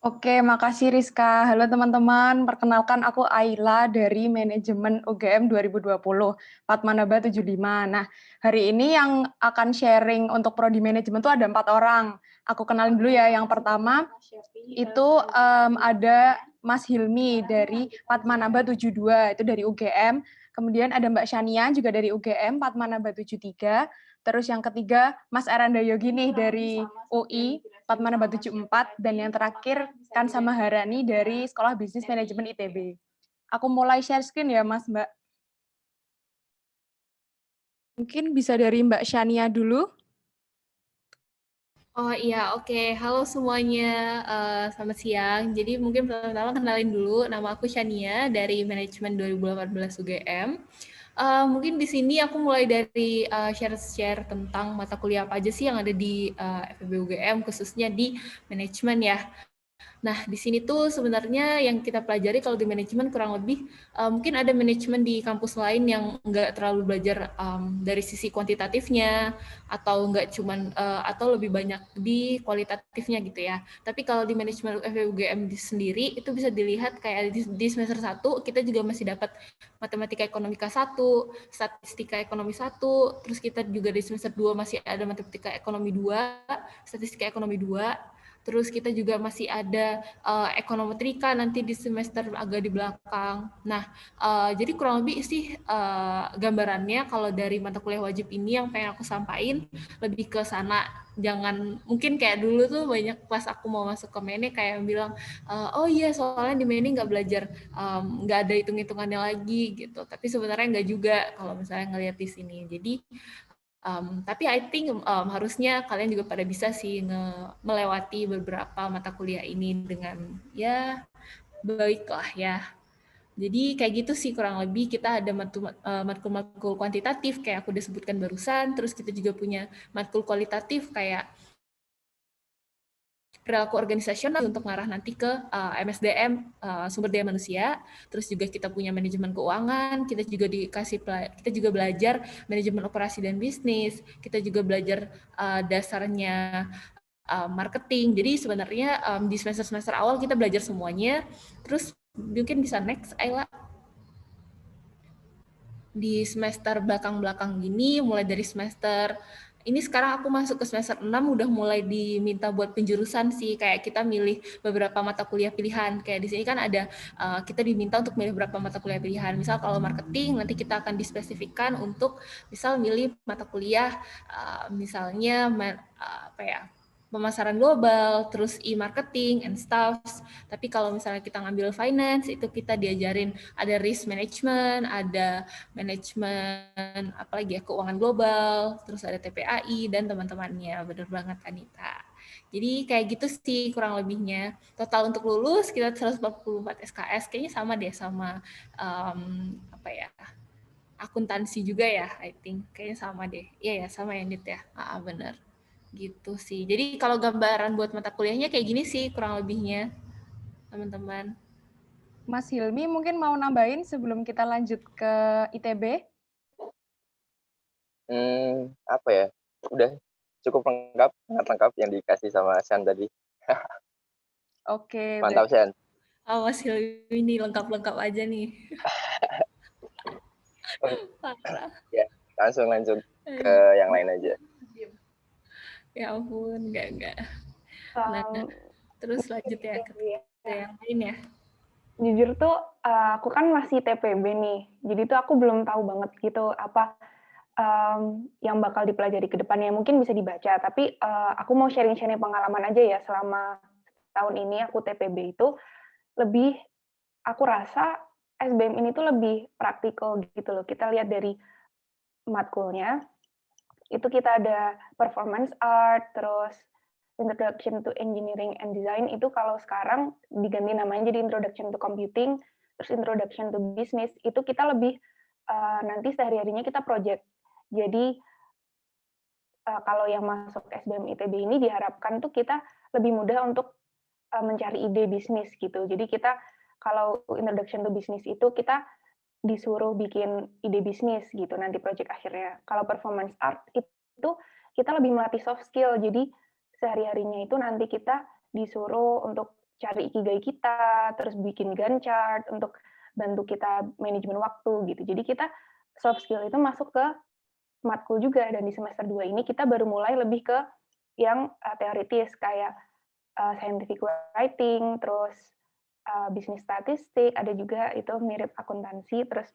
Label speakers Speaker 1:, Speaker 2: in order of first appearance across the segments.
Speaker 1: Oke, makasih Rizka. Halo teman-teman, perkenalkan aku Ayla dari Manajemen UGM 2020, Fatmanaba 75. Nah, hari ini yang akan sharing untuk Prodi Manajemen itu ada 4 orang. Aku kenalin dulu ya, yang pertama itu ada Mas Hilmi dari Fatmanaba 72, itu dari UGM. Kemudian ada Mbak Shania juga dari UGM, Fatmanaba 73. Terus yang ketiga, Mas Aranda Yogi nih dari UI, Fatmanaba 74. Dan yang terakhir, kan sama Harani dari Sekolah Bisnis Manajemen ITB. Aku mulai share screen ya, Mas, Mbak. Mungkin bisa dari Mbak Shania dulu.
Speaker 2: Oh iya, oke. Halo semuanya, selamat siang. Jadi mungkin pertama-tama kenalin dulu, nama aku Shania dari Manajemen 2018 UGM. Mungkin di sini aku mulai dari share-share tentang mata kuliah apa aja sih yang ada di FEB UGM, khususnya di manajemen ya. Nah, di sini tuh sebenarnya yang kita pelajari kalau di manajemen kurang lebih mungkin ada manajemen di kampus lain yang nggak terlalu belajar dari sisi kuantitatifnya atau nggak cuman atau lebih banyak di kualitatifnya gitu ya. Tapi kalau di manajemen FEUGM sendiri itu bisa dilihat kayak di semester 1 kita juga masih dapat matematika ekonomika 1, statistika ekonomi 1, terus kita juga di semester 2 masih ada matematika ekonomi 2, statistika ekonomi 2. Terus kita juga masih ada ekonometrika nanti di semester agak di belakang. Nah, jadi kurang lebih sih gambarannya kalau dari mata kuliah wajib ini yang pengen aku sampaikan lebih ke sana. Jangan mungkin kayak dulu tuh banyak pas aku mau masuk ke Mene kayak bilang oh iya soalnya di Mene nggak belajar nggak ada hitung-hitungannya lagi gitu. Tapi sebenarnya nggak juga kalau misalnya ngelihat di sini. Jadi tapi I think harusnya kalian juga pada bisa sih melewati beberapa mata kuliah ini dengan ya baik lah ya. Jadi kayak gitu sih kurang lebih kita ada matkul-matkul kuantitatif kayak aku udah sebutkan barusan, terus kita juga punya matkul kualitatif kayak perilaku organisasional untuk mengarah nanti ke MSDM sumber daya manusia. Terus juga kita punya manajemen keuangan, kita juga belajar manajemen operasi dan bisnis, kita juga belajar dasarnya marketing. Jadi sebenarnya di semester-semester awal kita belajar semuanya. Terus mungkin bisa next, Ayla. Di semester belakang-belakang gini, mulai dari semester ini sekarang aku masuk ke semester 6 udah mulai diminta buat penjurusan sih, kayak kita milih beberapa mata kuliah pilihan. Kayak di sini kan ada kita diminta untuk milih beberapa mata kuliah pilihan. Misal kalau marketing nanti kita akan dispesifikkan untuk misal milih mata kuliah misalnya apa ya? Pemasaran global, terus e-marketing and stuff. Tapi kalau misalnya kita ngambil finance itu kita diajarin ada risk management, ada manajemen apalagi ya keuangan global, terus ada TPAI dan teman-temannya. Bener banget Anita. Jadi kayak gitu sih kurang lebihnya. Total untuk lulus kita 144 SKS, kayaknya sama deh sama apa ya? Akuntansi juga ya, I think. Kayaknya sama deh. Iya ya, sama ya Nit ya. Bener. Gitu sih. Jadi kalau gambaran buat mata kuliahnya kayak gini sih kurang lebihnya, teman-teman.
Speaker 1: Mas Hilmi mungkin mau nambahin sebelum kita lanjut ke ITB?
Speaker 3: Apa ya? Udah cukup lengkap, sangat lengkap yang dikasih sama Shan tadi.
Speaker 1: Oke,
Speaker 3: Mantap, Shan.
Speaker 2: Mas Hilmi ini lengkap-lengkap aja nih. Parah.
Speaker 3: Ya, langsung lanjut ke yang lain aja.
Speaker 2: Ya ampun, enggak. Nah,
Speaker 4: Um,
Speaker 2: terus lanjut ya ke yang lain ya.
Speaker 4: Jujur tuh aku kan masih TPB nih, jadi tuh aku belum tahu banget gitu apa yang bakal dipelajari ke depannya. Mungkin bisa dibaca, tapi aku mau sharing-sharing pengalaman aja ya selama tahun ini aku TPB itu lebih, aku rasa SBM ini tuh lebih praktikal gitu loh. Kita lihat dari matkulnya, itu kita ada performance art, terus Introduction to Engineering and Design itu kalau sekarang diganti namanya jadi Introduction to Computing, terus Introduction to Business, itu kita lebih nanti sehari-harinya kita project. Jadi kalau yang masuk SBM ITB ini diharapkan tuh kita lebih mudah untuk mencari ide bisnis gitu. Jadi kita kalau Introduction to Business itu kita disuruh bikin ide bisnis gitu nanti project akhirnya. Kalau performance art itu kita lebih melatih soft skill. Jadi sehari-harinya itu nanti kita disuruh untuk cari ikigai kita, terus bikin Gantt chart untuk bantu kita manajemen waktu gitu. Jadi kita soft skill itu masuk ke matkul juga, dan di semester 2 ini kita baru mulai lebih ke yang teoritis kayak scientific writing, terus bisnis statistik, ada juga itu mirip akuntansi, terus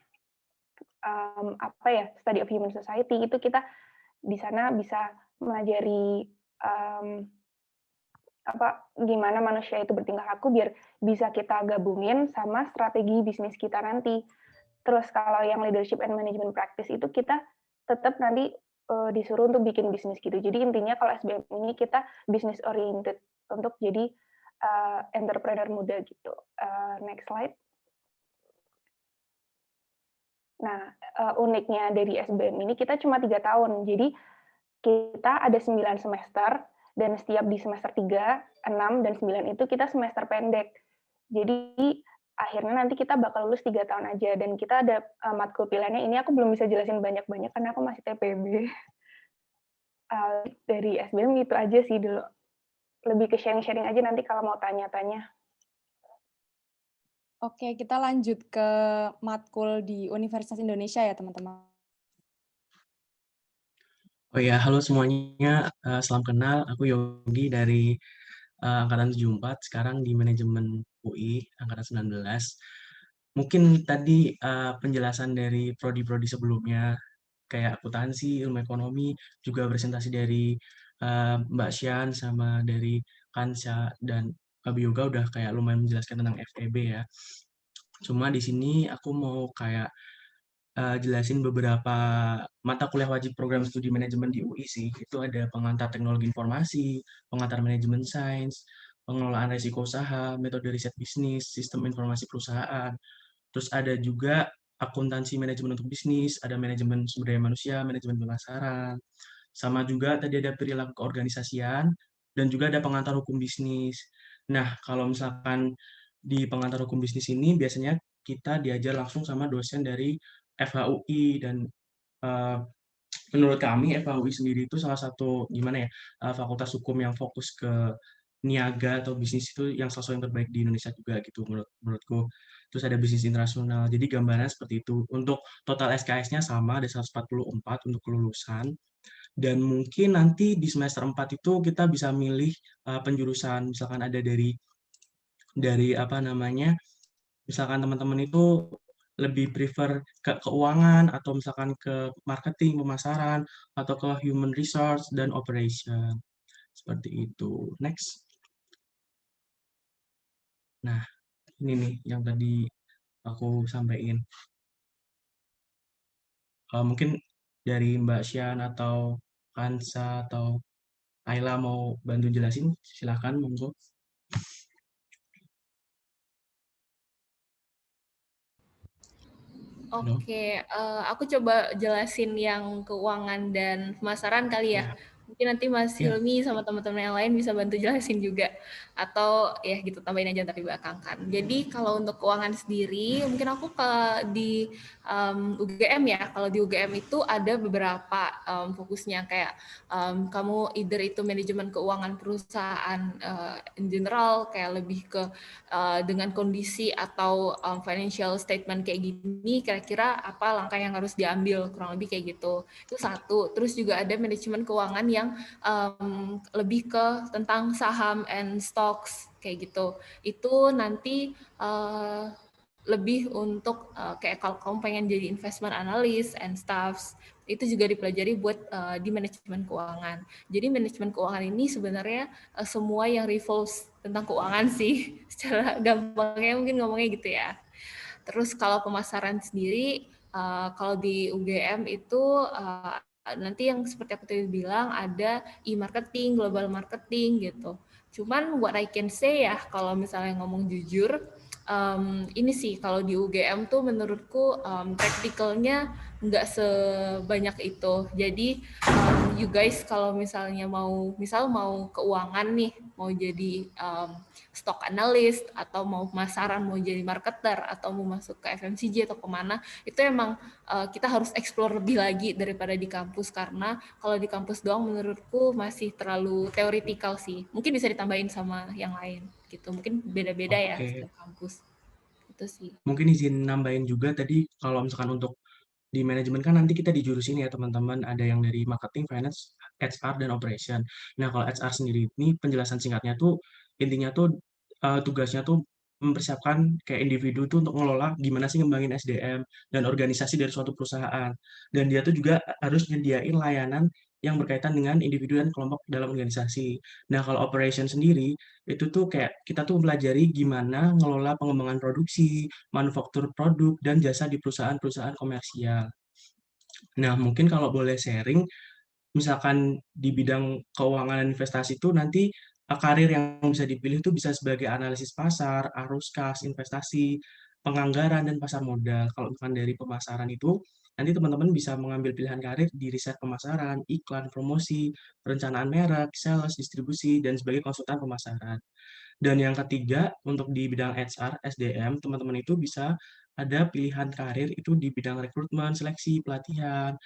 Speaker 4: study of human society, itu kita di sana bisa melajari gimana manusia itu bertingkah laku biar bisa kita gabungin sama strategi bisnis kita nanti. Terus kalau yang leadership and management practice itu kita tetap nanti disuruh untuk bikin bisnis gitu. Jadi intinya kalau SBM ini kita business oriented untuk jadi entrepreneur muda gitu. Next slide. Nah, uniknya dari SBM ini kita cuma 3 tahun. Jadi kita ada 9 semester, dan setiap di semester 3, 6, dan 9 itu kita semester pendek. Jadi akhirnya nanti kita bakal lulus 3 tahun aja, dan kita ada matkul pilihannya. Ini aku belum bisa jelasin banyak-banyak karena aku masih TPB. Dari SBM gitu aja sih dulu. Lebih ke sharing-sharing aja nanti kalau mau tanya-tanya.
Speaker 1: Oke, kita lanjut ke matkul di Universitas Indonesia ya, teman-teman.
Speaker 5: Oh ya, halo semuanya. Salam kenal. Aku Yogi dari Angkatan 74, sekarang di Manajemen UI, Angkatan 19. Mungkin tadi penjelasan dari prodi-prodi sebelumnya, kayak akuntansi, ilmu ekonomi, juga presentasi dari Mbak Syan sama dari Kansa dan Yoga udah kayak lumayan menjelaskan tentang FEB ya. Cuma di sini aku mau kayak jelasin beberapa mata kuliah wajib program studi manajemen di UI sih. Itu ada pengantar teknologi informasi, pengantar manajemen sains, pengelolaan risiko usaha, metode riset bisnis, sistem informasi perusahaan. Terus ada juga akuntansi manajemen untuk bisnis, ada manajemen sumber daya manusia, manajemen pemasaran. Sama juga tadi ada perilaku keorganisasian, dan juga ada pengantar hukum bisnis. Nah, kalau misalkan di pengantar hukum bisnis ini biasanya kita diajar langsung sama dosen dari FHUI, dan menurut kami FHUI sendiri itu salah satu fakultas hukum yang fokus ke niaga atau bisnis itu yang salah satu yang terbaik di Indonesia juga gitu menurutku. Terus ada bisnis internasional. Jadi gambarannya seperti itu. Untuk total SKS-nya sama, ada 144 untuk kelulusan. Dan mungkin nanti di semester 4 itu kita bisa milih penjurusan, misalkan ada dari misalkan teman-teman itu lebih prefer ke keuangan, atau misalkan ke marketing, pemasaran, atau ke human resource dan operation. Seperti itu. Next. Nah, ini nih yang tadi aku sampaikan. Mungkin dari Mbak Syan atau Kansa atau Ayla mau bantu jelasin, silahkan monggo. Halo?
Speaker 2: Oke, aku coba jelasin yang keuangan dan pemasaran kali ya.
Speaker 5: Ya.
Speaker 2: Mungkin nanti Mas
Speaker 5: Ya.
Speaker 2: Hilmi sama teman-teman yang lain bisa bantu jelasin juga. Atau ya gitu, tambahin aja tapi belakangkan. Jadi kalau untuk keuangan sendiri, mungkin aku di UGM ya. Kalau di UGM itu ada beberapa fokusnya kayak kamu either itu manajemen keuangan perusahaan in general, kayak lebih ke dengan kondisi atau financial statement kayak gini, kira-kira apa langkah yang harus diambil, kurang lebih kayak gitu. Itu satu. Terus juga ada manajemen keuangan yang lebih ke tentang saham and stocks kayak gitu. Itu nanti lebih untuk kayak kalau kamu pengen jadi investment analyst and stuff, itu juga dipelajari buat di manajemen keuangan. Jadi manajemen keuangan ini sebenarnya semua yang revolves tentang keuangan sih, secara gampangnya mungkin ngomongnya gitu ya. Terus kalau pemasaran sendiri, kalau di UGM itu nanti yang seperti aku tadi bilang ada e-marketing, global marketing gitu. Cuman what I can say ya, kalau misalnya ngomong jujur, ini sih kalau di UGM tuh menurutku praktikalnya nggak sebanyak itu. Jadi you guys kalau misalnya mau keuangan nih, mau jadi stock analyst, atau mau pemasaran, mau jadi marketer, atau mau masuk ke FMCG atau kemana, itu emang kita harus explore lebih lagi daripada di kampus, karena kalau di kampus doang menurutku masih terlalu teoritikal sih. Mungkin bisa ditambahin sama yang lain. gitu. Mungkin beda-beda ya
Speaker 5: Oke,
Speaker 2: setiap kampus. Itu sih.
Speaker 5: mungkin izin nambahin juga tadi kalau misalkan untuk di manajemen kan nanti kita di jurusan ini ya teman-teman, ada yang dari marketing, finance, HR, dan operation. Nah, kalau HR sendiri ini penjelasan singkatnya tuh intinya tuh tugasnya tuh mempersiapkan kayak individu tuh untuk ngelola gimana sih ngembangin SDM dan organisasi dari suatu perusahaan. Dan dia tuh juga harus nyediain layanan yang berkaitan dengan individu dan kelompok dalam organisasi. Nah, kalau operation sendiri itu tuh kayak kita tuh pelajari gimana ngelola pengembangan produksi, manufaktur produk, dan jasa di perusahaan-perusahaan komersial. Nah, mungkin kalau boleh sharing, misalkan di bidang keuangan dan investasi itu nanti karir yang bisa dipilih itu bisa sebagai analisis pasar, arus kas, investasi, penganggaran, dan pasar modal. Kalau misalkan dari pemasaran itu, nanti teman-teman bisa mengambil pilihan karir di riset pemasaran, iklan, promosi, perencanaan merek, sales, distribusi, dan sebagai konsultan pemasaran. Dan yang ketiga, untuk di bidang HR, SDM, teman-teman itu bisa ada pilihan karir itu di bidang rekrutmen, seleksi, pelatihan,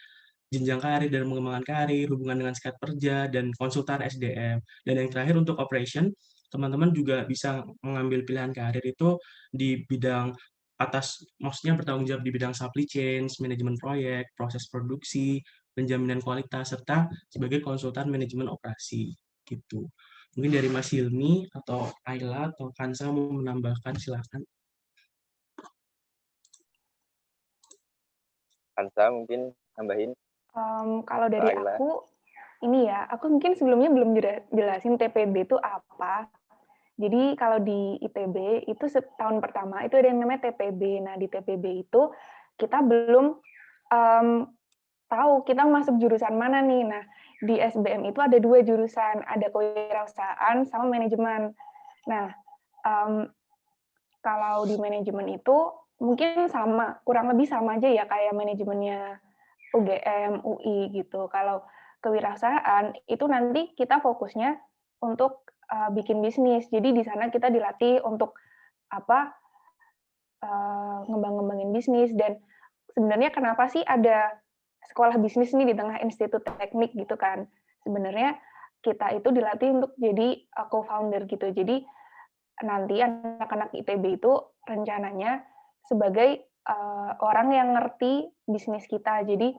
Speaker 5: jenjang karir dan pengembangan karir, hubungan dengan serikat pekerja, dan konsultan SDM. Dan yang terakhir untuk operation, teman-teman juga bisa mengambil pilihan karir itu di bidang atas, maksudnya bertanggung jawab di bidang supply chain, manajemen proyek, proses produksi, penjaminan kualitas, serta sebagai konsultan manajemen operasi. Gitu. Mungkin dari Mas Hilmi atau Ayla atau Kansa mau menambahkan, silakan.
Speaker 3: Kansa mungkin nambahin
Speaker 4: Kalau
Speaker 3: ke
Speaker 4: dari
Speaker 3: Ayla.
Speaker 4: aku, ini ya, aku mungkin sebelumnya belum jelasin TPB itu apa. Jadi kalau di ITB itu tahun pertama itu ada yang namanya TPB. Nah, di TPB itu kita belum tahu kita masuk jurusan mana nih. Nah, di SBM itu ada 2 jurusan, ada kewirausahaan sama manajemen. Nah, kalau di manajemen itu mungkin sama, kurang lebih sama aja ya kayak manajemennya UGM, UI gitu. Kalau kewirausahaan itu nanti kita fokusnya untuk bikin bisnis. Jadi di sana kita dilatih untuk apa ngembang-ngembangin bisnis. Dan sebenarnya kenapa sih ada sekolah bisnis nih di tengah institut teknik gitu kan? Sebenarnya kita itu dilatih untuk jadi co-founder gitu. Jadi nanti anak-anak ITB itu rencananya sebagai orang yang ngerti bisnis kita. Jadi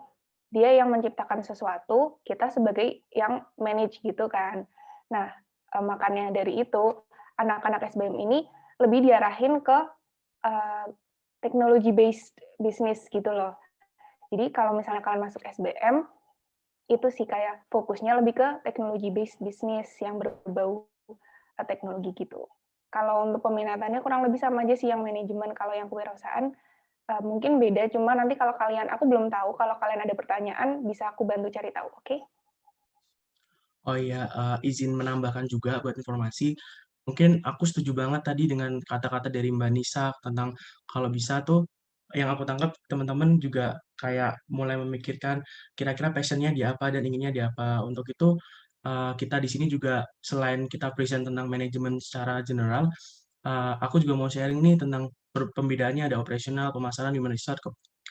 Speaker 4: dia yang menciptakan sesuatu, kita sebagai yang manage gitu kan. Nah, makanya dari itu anak-anak SBM ini lebih diarahin ke teknologi based business gitu loh. Jadi kalau misalnya kalian masuk SBM, itu sih kayak fokusnya lebih ke teknologi based business yang berbau teknologi gitu. Kalau untuk peminatannya kurang lebih sama aja sih yang manajemen. Kalau yang kewirausahaan mungkin beda, cuma nanti kalau kalian, aku belum tahu, kalau kalian ada pertanyaan bisa aku bantu cari tahu, oke?
Speaker 5: Oh iya, izin menambahkan juga buat informasi. Mungkin aku setuju banget tadi dengan kata-kata dari Mbak Nisa tentang kalau bisa tuh, yang aku tangkap teman-teman juga kayak mulai memikirkan kira-kira passion-nya di apa dan inginnya di apa. Untuk itu, kita di sini juga selain kita present tentang manajemen secara general, aku juga mau sharing nih tentang pembedaannya ada operasional, pemasaran, human resource,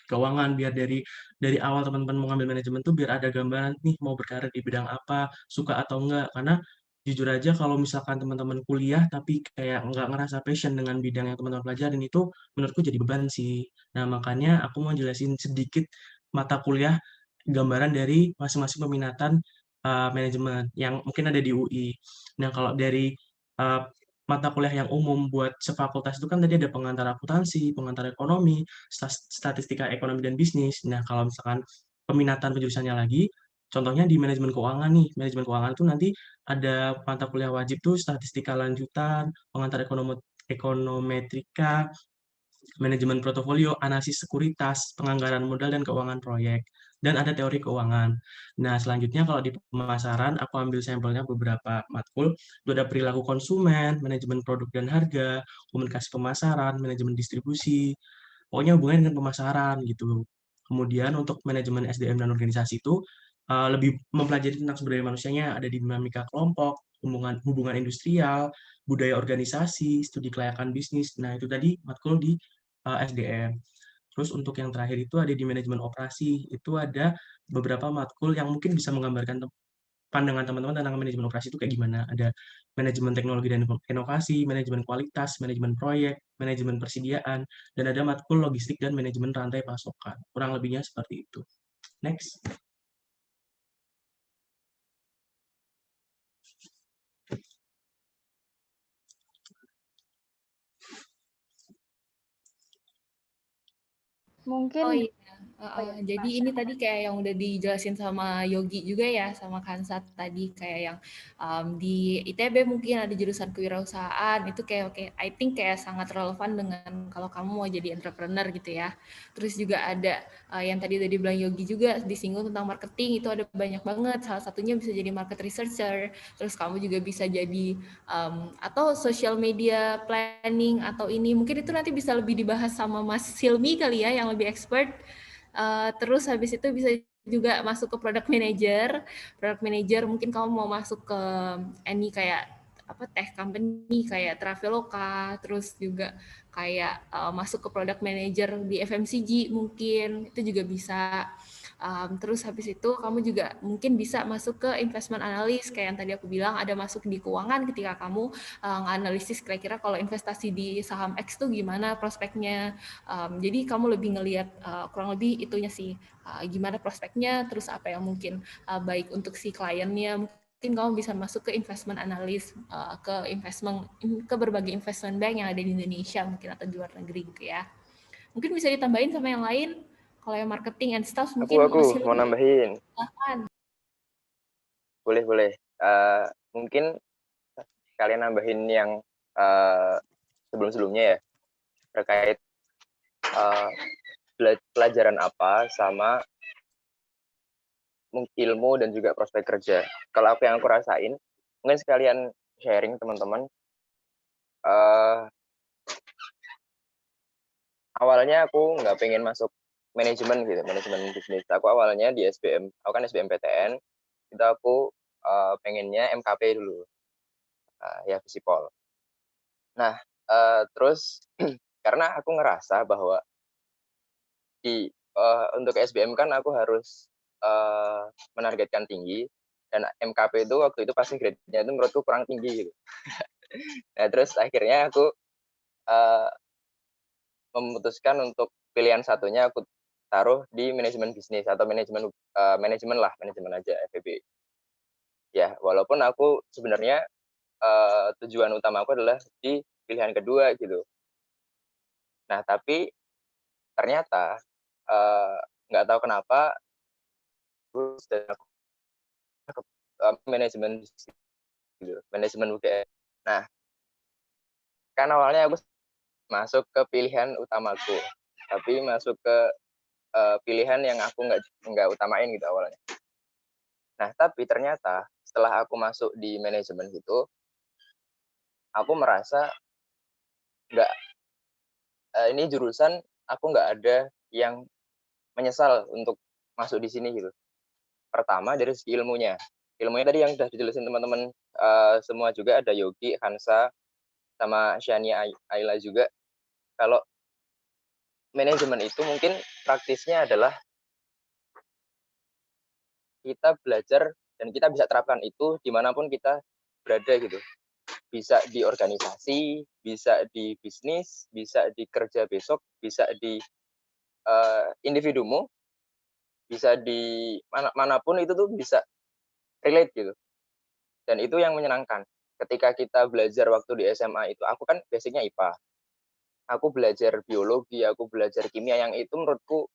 Speaker 5: keuangan, biar dari awal teman-teman mau ngambil manajemen tuh biar ada gambaran nih mau berkarir di bidang apa, suka atau enggak. Karena jujur aja kalau misalkan teman-teman kuliah tapi kayak nggak ngerasa passion dengan bidang yang teman-teman pelajarin itu menurutku jadi beban sih. Nah, makanya aku mau jelasin sedikit mata kuliah gambaran dari masing-masing peminatan manajemen yang mungkin ada di UI. Nah, kalau dari uh, mata kuliah yang umum buat sefakultas itu kan tadi ada pengantar akuntansi, pengantar ekonomi, statistika ekonomi dan bisnis. Nah, kalau misalkan peminatan penjurusannya lagi, contohnya di manajemen keuangan nih. Manajemen keuangan itu nanti ada mata kuliah wajib tuh statistika lanjutan, pengantar ekonometrika, manajemen portofolio, analisis sekuritas, penganggaran modal dan keuangan proyek, dan ada teori keuangan. Nah, selanjutnya kalau di pemasaran, aku ambil sampelnya beberapa matkul, itu ada perilaku konsumen, manajemen produk dan harga, komunikasi pemasaran, manajemen distribusi, pokoknya hubungannya dengan pemasaran gitu. Kemudian untuk manajemen SDM dan organisasi itu lebih mempelajari tentang sumber daya manusianya, ada dinamika kelompok, hubungan industrial, budaya organisasi, studi kelayakan bisnis. Nah, itu tadi matkul di SDM. Terus untuk yang terakhir itu ada di manajemen operasi. Itu ada beberapa matkul yang mungkin bisa menggambarkan pandangan teman-teman tentang manajemen operasi itu kayak gimana. Ada manajemen teknologi dan inovasi, manajemen kualitas, manajemen proyek, manajemen persediaan, dan ada matkul logistik dan manajemen rantai pasokan. Kurang lebihnya seperti itu. Next.
Speaker 1: Mungkin
Speaker 2: Oh iya,
Speaker 1: oh ya,
Speaker 2: jadi ini tadi kayak yang udah dijelasin sama Yogi juga ya, sama Kansat tadi kayak yang di ITB mungkin ada jurusan kewirausahaan, itu kayak I think kayak sangat relevan dengan kalau kamu mau jadi entrepreneur gitu ya. Terus juga ada yang tadi udah dibilang Yogi juga disinggung tentang marketing, itu ada banyak banget. Salah satunya bisa jadi market researcher, terus kamu juga bisa jadi atau social media planning atau ini mungkin itu nanti bisa lebih dibahas sama Mas Silmi kali ya yang lebih expert. Terus habis itu bisa juga masuk ke product manager mungkin kamu mau masuk ke any kayak apa tech company kayak Traveloka, terus juga kayak masuk ke product manager di FMCG mungkin itu juga bisa. Terus habis itu kamu juga mungkin bisa masuk ke investment analyst kayak yang tadi aku bilang ada masuk di keuangan ketika kamu analisis kira-kira kalau investasi di saham X tuh gimana prospeknya. Jadi kamu lebih ngelihat kurang lebih itunya sih gimana prospeknya, terus apa yang mungkin baik untuk si kliennya. Mungkin kamu bisa masuk ke investment analyst, ke berbagai investment bank yang ada di Indonesia mungkin atau di luar negeri gitu ya. Mungkin bisa ditambahin sama yang lain. Kalau yang marketing and stuff mungkin
Speaker 3: Aku mau nambahin. Boleh. Mungkin kalian nambahin yang sebelum-sebelumnya ya terkait pelajaran apa sama ilmu dan juga prospek kerja. Kalau yang aku rasain, mungkin sekalian sharing teman-teman. Awalnya aku nggak pengen masuk manajemen gitu, manajemen bisnis. Aku awalnya di SBM, aku kan SBMPTN, itu aku pengennya MKP dulu, ya Visipol. Nah, terus karena aku ngerasa bahwa untuk SBM kan aku harus menargetkan tinggi, dan MKP itu waktu itu pasti grade-nya itu menurutku kurang tinggi gitu. Nah, terus akhirnya aku memutuskan untuk pilihan satunya aku taruh di manajemen bisnis atau manajemen aja FEB. Ya, walaupun aku sebenarnya tujuan utama aku adalah di pilihan kedua gitu. Nah, tapi ternyata nggak tahu kenapa aku manajemen gitu, manajemen UGM. Nah, kan awalnya aku masuk ke pilihan utamaku, tapi masuk ke pilihan yang aku nggak utamain gitu awalnya. Nah, tapi ternyata setelah aku masuk di manajemen gitu, aku merasa ini jurusan aku nggak ada yang menyesal untuk masuk di sini gitu. Pertama dari segi ilmunya tadi yang sudah dijelasin teman-teman semua juga, ada Yogi, Hansa, sama Shania Ayla juga. Kalau manajemen itu mungkin praktisnya adalah kita belajar dan kita bisa terapkan itu dimanapun kita berada gitu. Bisa di organisasi, bisa di bisnis, bisa di kerja besok, bisa di individumu, bisa di manapun itu tuh bisa relate gitu. Dan itu yang menyenangkan. Ketika kita belajar waktu di SMA itu, aku kan basicnya IPA. Aku belajar biologi, aku belajar kimia, yang itu menurutku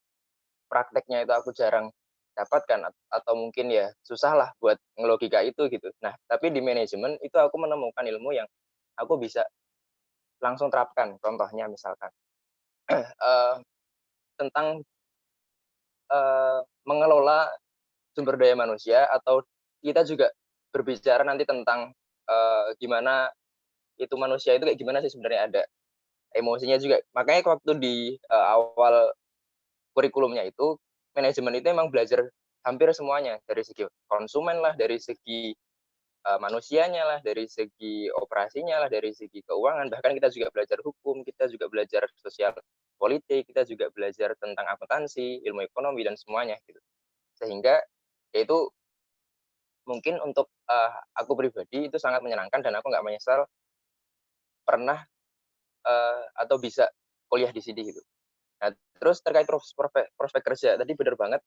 Speaker 3: prakteknya itu aku jarang dapatkan, atau mungkin ya susah lah buat ngelogika itu gitu. Nah, tapi di manajemen itu aku menemukan ilmu yang aku bisa langsung terapkan. Contohnya misalkan tentang mengelola sumber daya manusia, atau kita juga berbicara nanti tentang gimana itu manusia itu kayak gimana sih sebenarnya, ada emosinya juga. Makanya waktu di awal kurikulumnya itu, manajemen itu memang belajar hampir semuanya, dari segi konsumen lah, dari segi manusianya lah, dari segi operasinya lah, dari segi keuangan, bahkan kita juga belajar hukum, kita juga belajar sosial politik, kita juga belajar tentang akuntansi, ilmu ekonomi, dan semuanya gitu. Sehingga ya itu mungkin untuk aku pribadi itu sangat menyenangkan dan aku nggak menyesal pernah atau bisa kuliah di sini gitu. Nah, terus terkait prospek kerja tadi benar banget.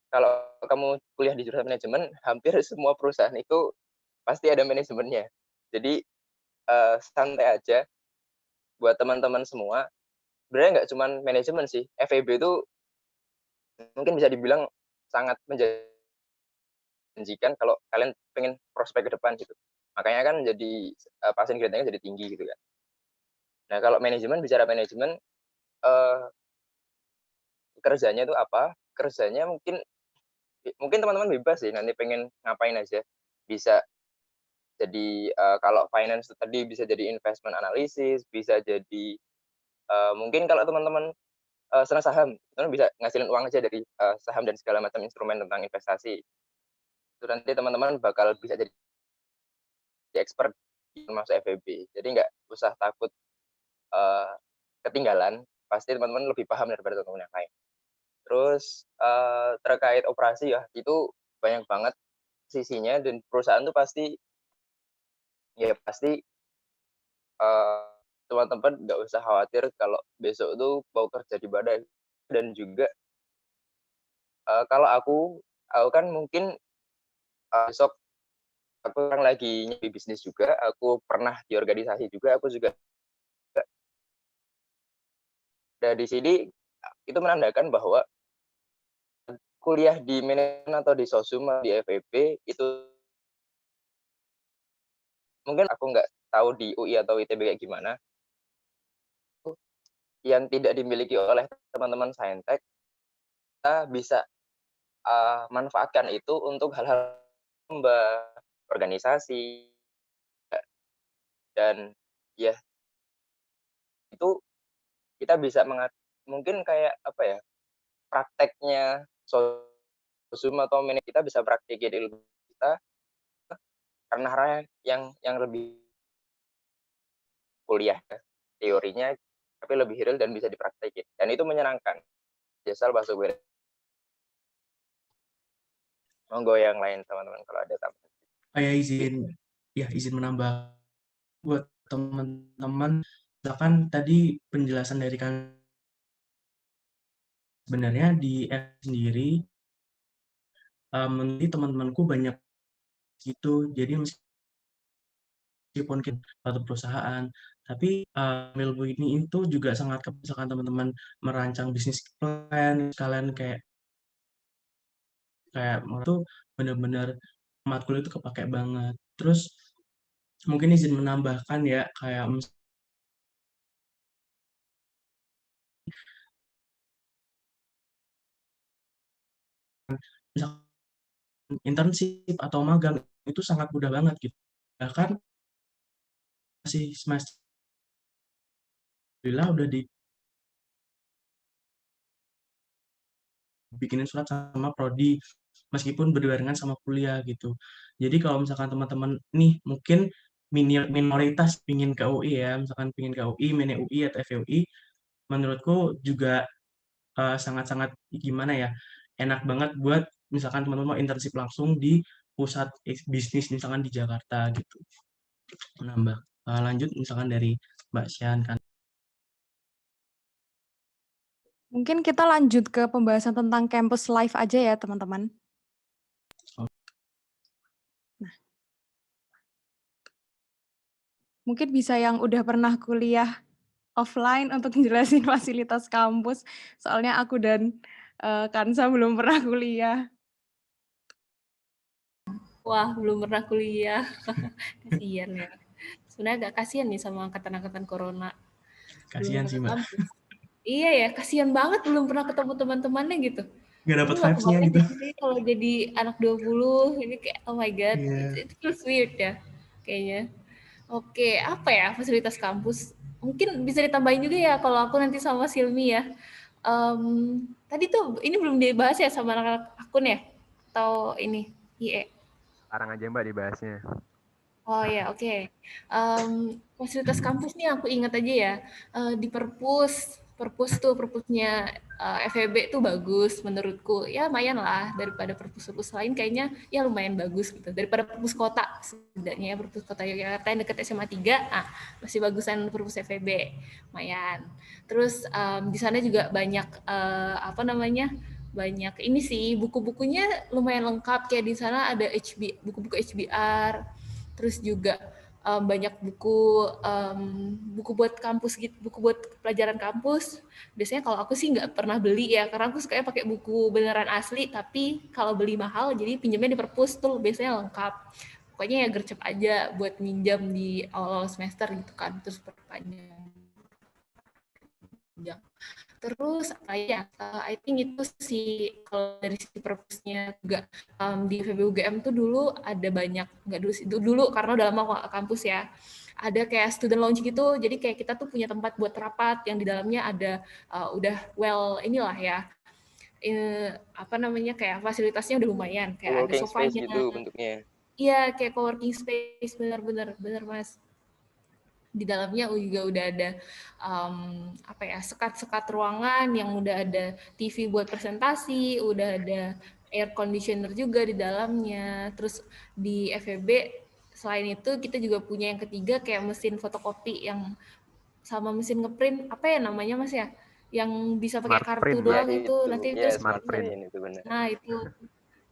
Speaker 3: Kalau kamu kuliah di jurusan manajemen, hampir semua perusahaan itu pasti ada manajemennya. Jadi santai aja buat teman-teman semua. Sebenarnya nggak cuma manajemen sih, FEB itu mungkin bisa dibilang sangat menjanjikan kalau kalian pengen prospek ke depan gitu. Makanya kan jadi passing grade-nya jadi tinggi gitu kan. Nah, kalau manajemen, bicara manajemen, kerjanya itu apa? Kerjanya mungkin teman-teman bebas sih, nanti pengen ngapain aja. Bisa jadi kalau finance tadi bisa jadi investment analysis, bisa jadi mungkin kalau teman-teman senang saham, teman bisa ngasilin uang aja dari saham dan segala macam instrumen tentang investasi. Itu nanti teman-teman bakal bisa jadi expert masuk FEB. Jadi nggak usah takut ketinggalan, pasti teman-teman lebih paham daripada teman-teman yang lain. Terus terkait operasi ya, itu banyak banget sisinya dan perusahaan tuh pasti teman-teman nggak usah khawatir kalau besok tuh mau kerja di badai. Dan juga kalau aku kan mungkin besok aku sekarang lagi nyari bisnis juga, aku pernah di organisasi juga, aku juga dari sini itu menandakan bahwa kuliah di manajemen atau di sosum di FEB itu mungkin aku nggak tahu di UI atau ITB kayak gimana, yang tidak dimiliki oleh teman-teman saintek, kita bisa manfaatkan itu untuk hal-hal organisasi dan ya itu kita bisa mungkin kayak apa ya, prakteknya sosum atau manajemen kita bisa praktekin ilmu kita karena yang lebih kuliah ya, teorinya tapi lebih real dan bisa dipraktekin dan itu menyenangkan. Jasal masuk gue. Monggo yang lain teman-teman kalau ada tambahan.
Speaker 5: Saya izin menambah buat teman-teman, misalkan tadi penjelasan dari kan sebenarnya di F sendiri menurut teman-temanku banyak gitu, jadi meskipun kita satu perusahaan, tapi ilmu ini itu juga sangat misalkan teman-teman merancang bisnis plan, kalian kayak itu benar-benar matkul itu kepake banget. Terus mungkin izin menambahkan ya, kayak misalkan internship atau magang itu sangat mudah banget gitu. Bahkan masih semester udah dibikinin surat sama prodi meskipun berbarengan sama kuliah gitu. Jadi kalau misalkan teman-teman nih mungkin minoritas pingin ke UI ya, misalkan pingin ke UI, mene UI atau FUI, menurutku juga sangat-sangat gimana ya, enak banget buat misalkan teman-teman mau internship langsung di pusat bisnis misalkan di Jakarta gitu. Menambah lanjut misalkan dari Mbak Sian kan.
Speaker 1: Mungkin kita lanjut ke pembahasan tentang campus life aja ya, teman-teman. Nah, mungkin bisa yang udah pernah kuliah offline untuk jelasin fasilitas kampus. Soalnya aku dan Kansa belum pernah kuliah.
Speaker 2: Wah, belum pernah kuliah. Kasian ya. Sebenarnya agak kasihan nih sama angkatan-angkatan corona.
Speaker 5: Kasihan
Speaker 2: Belum
Speaker 5: sih
Speaker 2: pernah
Speaker 5: Mbak.
Speaker 2: kampus. Iya ya, kasihan banget belum pernah ketemu teman-temannya gitu.
Speaker 5: Nggak
Speaker 2: Aku
Speaker 5: dapet
Speaker 2: nggak
Speaker 5: vibes-nya
Speaker 2: kebayang
Speaker 5: gitu.
Speaker 2: sih kalau jadi anak 20, ini kayak oh my god,
Speaker 5: Iya.
Speaker 2: it feels weird ya kayaknya. Oke, apa ya fasilitas kampus? Mungkin bisa ditambahin juga ya kalau aku nanti sama Silmi ya. Tadi tuh ini belum dibahas ya sama anak-anak akun ya? Atau ini IE?
Speaker 6: Sekarang aja Mbak dibahasnya.
Speaker 2: Oh ya, oke. Fasilitas kampus nih aku ingat aja ya, di perpus perpusnya FEB tuh bagus menurutku, ya lumayan lah daripada perpus lain, kayaknya ya lumayan bagus gitu, daripada perpus kota setidaknya ya, perpus kota Yogyakarta yang dekat SMA 3, masih bagusan perpus FEB, lumayan. Terus di sana juga banyak banyak ini sih, buku-bukunya lumayan lengkap, kayak di sana ada buku-buku HBR, terus juga banyak buku buat kampus gitu, buku buat pelajaran kampus. Biasanya kalau aku sih nggak pernah beli ya, karena aku sukanya pakai buku beneran asli, tapi kalau beli mahal jadi pinjamnya di perpus tuh biasanya lengkap. Pokoknya ya gercep aja buat minjam di awal semester gitu kan, terus perpanjang. Terus I think itu sih kalau dari sisi perpusnya juga di FEB UGM tuh dulu ada banyak, nggak dulu karena udah lama kampus ya, ada kayak student lounge gitu, jadi kayak kita tuh punya tempat buat rapat yang di dalamnya ada udah inilah ya, kayak fasilitasnya udah lumayan, kayak ada
Speaker 3: Working space
Speaker 2: sofanya.
Speaker 3: gitu bentuknya.
Speaker 2: Iya, kayak coworking space, benar Mas. Di dalamnya juga udah ada sekat-sekat ruangan yang udah ada TV buat presentasi, udah ada air conditioner juga di dalamnya. Terus di FEB selain itu kita juga punya yang ketiga kayak mesin fotokopi yang sama mesin ngeprint, apa ya namanya Mas ya? Yang bisa pakai
Speaker 6: Smart
Speaker 2: kartu
Speaker 6: print, Mbak.
Speaker 2: doang itu, nanti
Speaker 3: Ya,
Speaker 2: terus
Speaker 6: Smart
Speaker 3: smart
Speaker 6: print.
Speaker 3: print itu benar.
Speaker 2: nah itu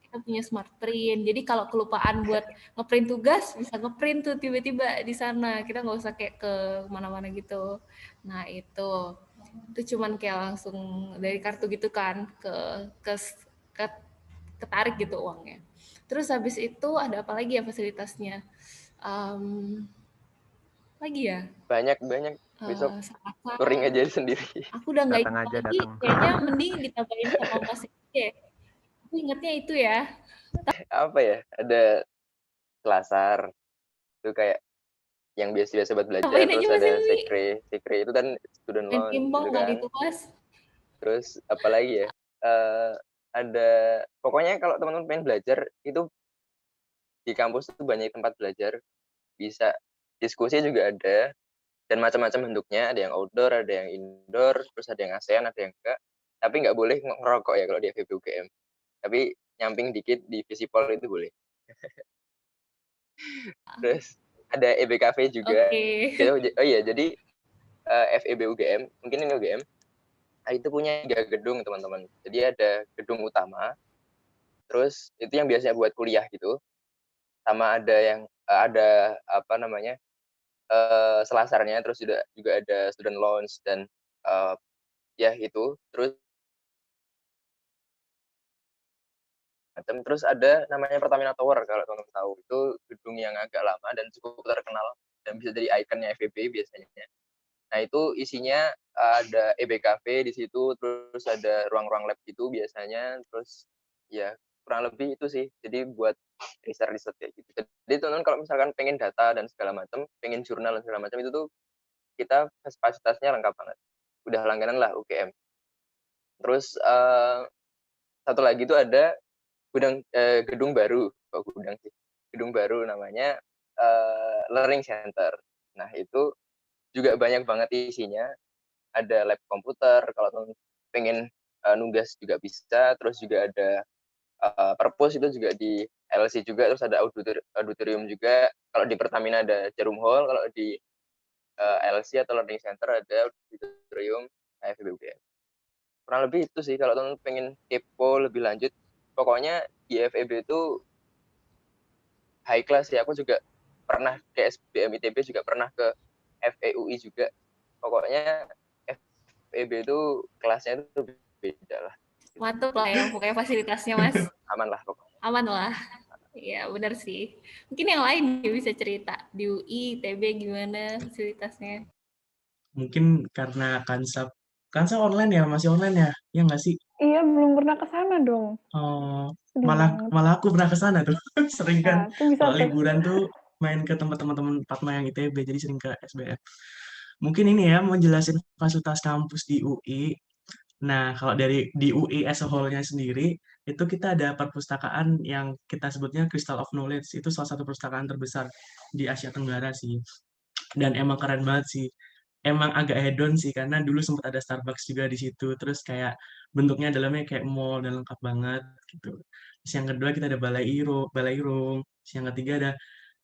Speaker 2: kita punya smart print. Jadi kalau kelupaan buat ngeprint tugas, bisa ngeprint tuh tiba-tiba di sana. Kita nggak usah kayak ke mana-mana gitu. Nah itu cuman kayak langsung dari kartu gitu kan ke ketarik gitu uangnya. Terus habis itu ada apa lagi ya fasilitasnya? Lagi ya?
Speaker 3: Banyak. Besok touring aja sendiri.
Speaker 2: Aku udah nggak
Speaker 6: Datang
Speaker 2: ingat
Speaker 6: aja,
Speaker 2: lagi.
Speaker 6: datang.
Speaker 2: Kayaknya mending ditambahin sama Mas ya. Aku ingatnya itu ya.
Speaker 3: Apa ya? Ada Selasar. Itu kayak yang biasa-biasa buat belajar.
Speaker 2: Tambahin
Speaker 3: Terus
Speaker 2: aja Mas
Speaker 3: ada
Speaker 2: Ilmi.
Speaker 3: Sekre itu kan student
Speaker 2: Main
Speaker 3: loan
Speaker 2: pingpong
Speaker 3: gitu
Speaker 2: kan
Speaker 3: kan.
Speaker 2: itu Mas.
Speaker 3: Terus apa lagi ya? Ada pokoknya kalau teman-teman pengen belajar itu di kampus itu banyak tempat belajar, bisa diskusi juga ada, dan macam-macam bentuknya, ada yang outdoor, ada yang indoor, terus ada yang ASEAN, ada yang enggak. Tapi nggak boleh ngerokok ya kalau di FEB UGM. Tapi nyamping dikit di Visipol itu boleh. Terus ada EBKV juga.
Speaker 2: Oke.
Speaker 3: Oh iya, jadi FEB UGM, mungkin ini UGM, itu punya 3 gedung teman-teman. Jadi ada gedung utama, terus itu yang biasanya buat kuliah gitu, sama ada yang ada apa namanya selasarnya, terus juga ada student lounge dan ya itu, terus ada namanya Pertamina Tower kalau teman-teman tahu, itu gedung yang agak lama dan cukup terkenal dan bisa jadi ikonnya FEB biasanya. Nah itu isinya ada EBKV di situ, terus ada ruang-ruang lab gitu biasanya, terus ya kurang lebih itu sih, jadi buat riset kayak gitu. Jadi teman-teman kalau misalkan pengen data dan segala macam, pengen jurnal dan segala macam, itu tuh kita fasilitasnya lengkap banget, udah langganan lah UGM. Terus satu lagi tuh ada gedung baru, gedung baru namanya Learning Center. Nah itu juga banyak banget isinya, ada lab komputer kalau teman pengen nugas juga bisa, terus juga ada perpus itu juga di LC juga, terus ada auditorium juga. Kalau di Pertamina ada Jarum Hall, kalau di LC atau Learning Center ada auditorium FEB UGM. Kurang lebih itu sih kalau teman pengen kepo lebih lanjut. Pokoknya di FEB itu high class ya. Aku juga pernah ke SBM ITB, juga pernah ke FEUI juga. Pokoknya FEB itu kelasnya itu beda lah.
Speaker 2: Mantap lah ya, pokoknya fasilitasnya Mas.
Speaker 3: Aman lah pokoknya.
Speaker 2: Aman lah. Iya benar sih. Mungkin yang lain bisa cerita di UI, ITB gimana fasilitasnya?
Speaker 5: Mungkin karena Kansa online ya, masih online ya, ya nggak sih?
Speaker 4: Iya, belum pernah ke sana dong.
Speaker 5: Oh,
Speaker 4: Sedih banget.
Speaker 5: malah aku pernah ke sana tuh. Sering kan
Speaker 4: Nah, itu bisa
Speaker 5: kalau
Speaker 4: tuh.
Speaker 5: liburan tuh main ke tempat teman-teman Fatma yang ITB, jadi sering ke SBF. Mungkin ini ya mau jelasin fasilitas kampus di UI. Nah, kalau di UI as a whole-nya sendiri, itu kita ada perpustakaan yang kita sebutnya Crystal of Knowledge. Itu salah satu perpustakaan terbesar di Asia Tenggara sih. Dan emang keren banget sih. emang agak hedon sih karena dulu sempat ada Starbucks juga di situ. Terus kayak bentuknya dalamnya kayak mall dan lengkap banget gitu. Terus yang kedua kita ada Balairung. Terus yang ketiga ada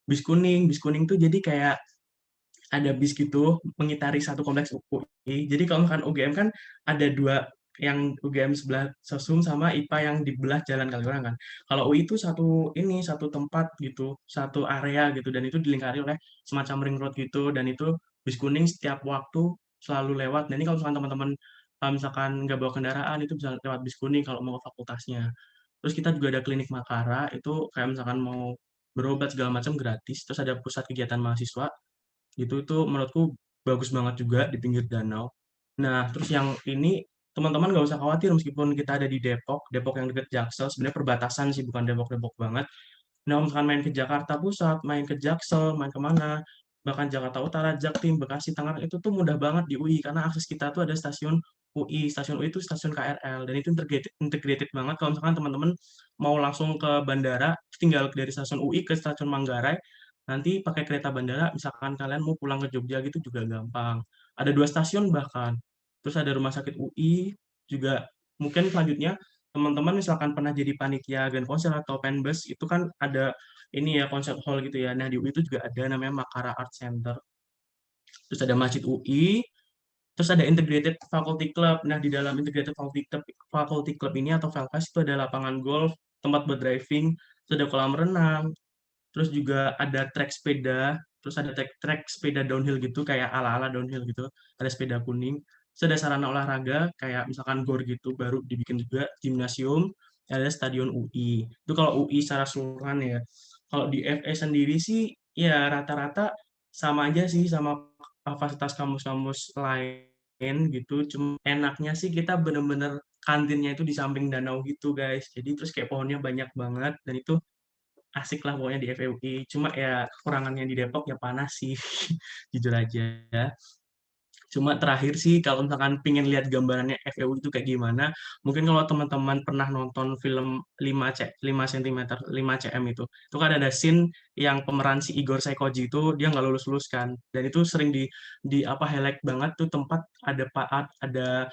Speaker 5: bis kuning. Bis kuning tuh jadi kayak ada bis gitu mengitari satu kompleks UI. Jadi kalau misalkan UGM kan ada dua, yang UGM sebelah Sosum sama IPA yang di belah Jalan Kaliurang kan. Kalau UI itu satu tempat gitu, satu area gitu, dan itu dilingkari oleh semacam ring road gitu, dan itu bis kuning setiap waktu selalu lewat. Dan ini kalau misalkan teman-teman kalau misalkan nggak bawa kendaraan itu bisa lewat bis kuning kalau mau ke fakultasnya. Terus kita juga ada klinik Makara, itu kayak misalkan mau berobat segala macam gratis. Terus ada pusat kegiatan mahasiswa, gitu itu menurutku bagus banget juga di pinggir danau. Nah, terus yang ini teman-teman nggak usah khawatir meskipun kita ada di Depok, Depok yang deket Jaksel, sebenarnya perbatasan sih, bukan Depok-Depok banget. Nah, kalau misalkan main ke Jakarta Pusat, main ke Jaksel, main kemana, bahkan Jakarta Utara, Jaktim, Bekasi, Tangerang, itu tuh mudah banget di UI, karena akses kita tuh ada stasiun UI itu stasiun KRL, dan itu integrated banget. Kalau misalkan teman-teman mau langsung ke bandara, tinggal dari stasiun UI ke stasiun Manggarai, nanti pakai kereta bandara, misalkan kalian mau pulang ke Jogja gitu juga gampang. Ada 2 stasiun bahkan. Terus ada rumah sakit UI, juga mungkin selanjutnya teman-teman misalkan pernah jadi panitia Grand Konser atau Penbus, itu kan ada ini ya, concert hall gitu ya. Nah, di UI itu juga ada namanya Makara Art Center. Terus ada Masjid UI, terus ada Integrated Faculty Club. Nah, di dalam Integrated Faculty Club ini atau Felfest itu ada lapangan golf, tempat buat driving, terus ada kolam renang, terus juga ada trek sepeda, terus ada trek sepeda downhill gitu, kayak ala-ala downhill gitu, ada sepeda kuning, terus ada sarana olahraga, kayak misalkan GOR gitu, baru dibikin juga, gimnasium, ada stadion UI. Itu kalau UI secara keseluruhan ya. Kalau di FE sendiri sih, ya rata-rata sama aja sih, sama fasilitas kampus-kampus lain gitu, cuma enaknya sih kita bener-bener kantinnya itu di samping danau gitu guys, jadi terus kayak pohonnya banyak banget, dan itu asik lah pokoknya di FEUI. Cuma ya kekurangannya di Depok ya panas sih, jujur aja. Cuma terakhir sih kalau misalkan pengen lihat gambarannya FEUI itu kayak gimana, mungkin kalau teman-teman pernah nonton film 5 cm 5 cm itu kan ada scene yang pemeran si Igor Saikoji itu dia nggak lulus-lulus kan, dan itu sering di apa highlight banget tuh tempat, ada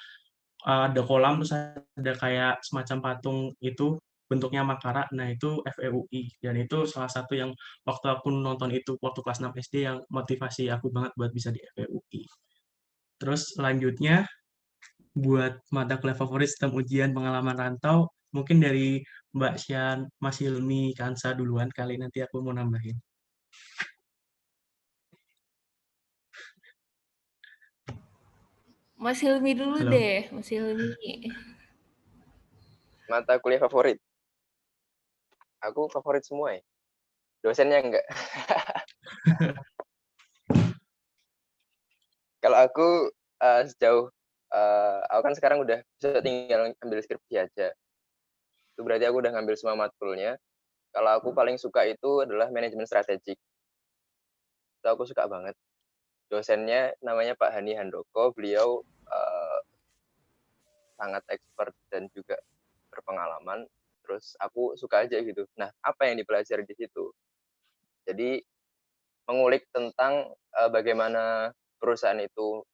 Speaker 5: kolam, terus ada kayak semacam patung itu bentuknya Makara. Nah, itu FEUI, dan itu salah satu yang waktu aku nonton itu waktu kelas 6 SD yang motivasi aku banget buat bisa di FEUI. Terus selanjutnya buat mata kuliah favorit sistem ujian pengalaman rantau, mungkin dari Mbak Syan, Mas Hilmi, Kansa duluan kali, nanti aku mau nambahin.
Speaker 2: Mas Hilmi dulu
Speaker 5: Halo.
Speaker 2: deh, Mas Hilmi.
Speaker 3: Mata kuliah favorit. Aku favorit semua ya. Dosennya enggak. Kalau aku sejauh aku kan sekarang udah bisa tinggal ambil skripsi aja. Itu berarti aku udah ngambil semua matkulnya. Kalau aku paling suka itu adalah manajemen strategik. Itu aku suka banget. Dosennya namanya Pak Hani Handoko. Beliau sangat expert dan juga berpengalaman. Terus aku suka aja gitu. Nah, apa yang dipelajari di situ? Jadi mengulik tentang bagaimana perusahaan itu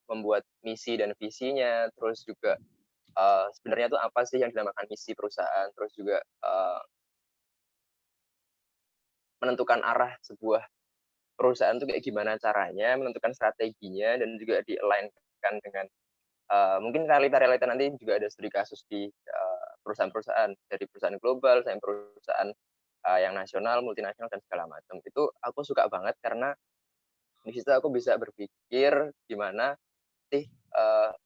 Speaker 3: membuat misi dan visinya, terus juga sebenarnya itu apa sih yang dinamakan misi perusahaan, terus juga menentukan arah sebuah perusahaan itu kayak gimana caranya, menentukan strateginya, dan juga di-align-kan dengan mungkin realita-realita nanti juga ada studi kasus di perusahaan-perusahaan, dari perusahaan global sampai perusahaan yang nasional, multinasional, dan segala macam. Itu aku suka banget karena di situ aku bisa berpikir gimana sih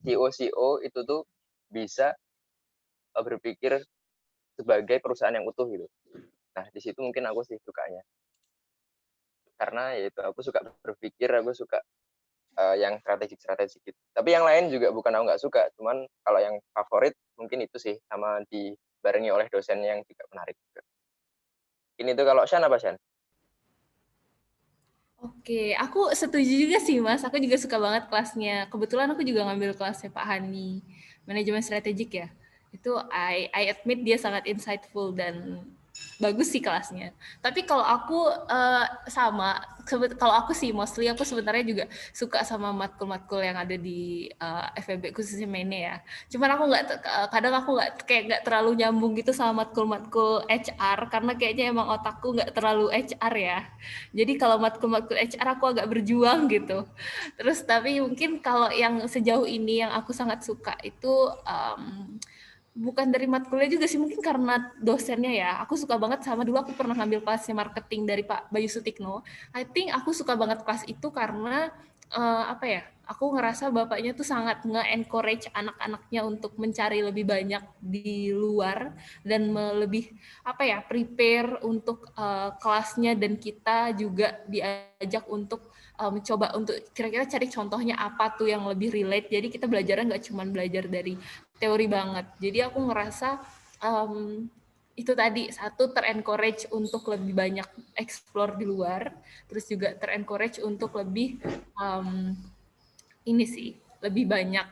Speaker 3: CEO itu tuh bisa berpikir sebagai perusahaan yang utuh gitu. Nah, di situ mungkin aku sih sukanya. Karena ya itu aku suka berpikir, aku suka yang strategik gitu. Tapi yang lain juga bukan aku nggak suka, cuman kalau yang favorit mungkin itu sih, sama dibarengi oleh dosen yang juga menarik juga. Ini tuh kalau Shan apa Shan?
Speaker 2: Oke, aku setuju juga sih Mas. Aku juga suka banget kelasnya. Kebetulan aku juga ngambil kelasnya Pak Hani, manajemen strategik ya. Itu I admit dia sangat insightful dan bagus sih kelasnya. Tapi kalau aku kalau aku sih mostly aku sebenarnya juga suka sama matkul-matkul yang ada di FEB khususnya Mene ya. Cuman aku kadang aku nggak terlalu nyambung gitu sama matkul-matkul HR karena kayaknya emang otakku nggak terlalu HR ya. Jadi kalau matkul-matkul HR aku agak berjuang gitu. Terus tapi mungkin kalau yang sejauh ini yang aku sangat suka itu bukan dari matkulnya juga sih, mungkin karena dosennya ya. Aku suka banget sama dulu aku pernah ngambil kelasnya marketing dari Pak Bayu Sutikno. I think aku suka banget kelas itu karena apa ya? Aku ngerasa bapaknya tuh sangat nge-encourage anak-anaknya untuk mencari lebih banyak di luar dan lebih apa ya? Prepare untuk kelasnya, dan kita juga diajak untuk mencoba untuk kira-kira cari contohnya apa tuh yang lebih relate. Jadi kita belajarnya nggak cuma belajar dari teori banget. Jadi aku ngerasa itu tadi, satu ter-encourage untuk lebih banyak explore di luar, terus juga ter-encourage untuk lebih ini sih, lebih banyak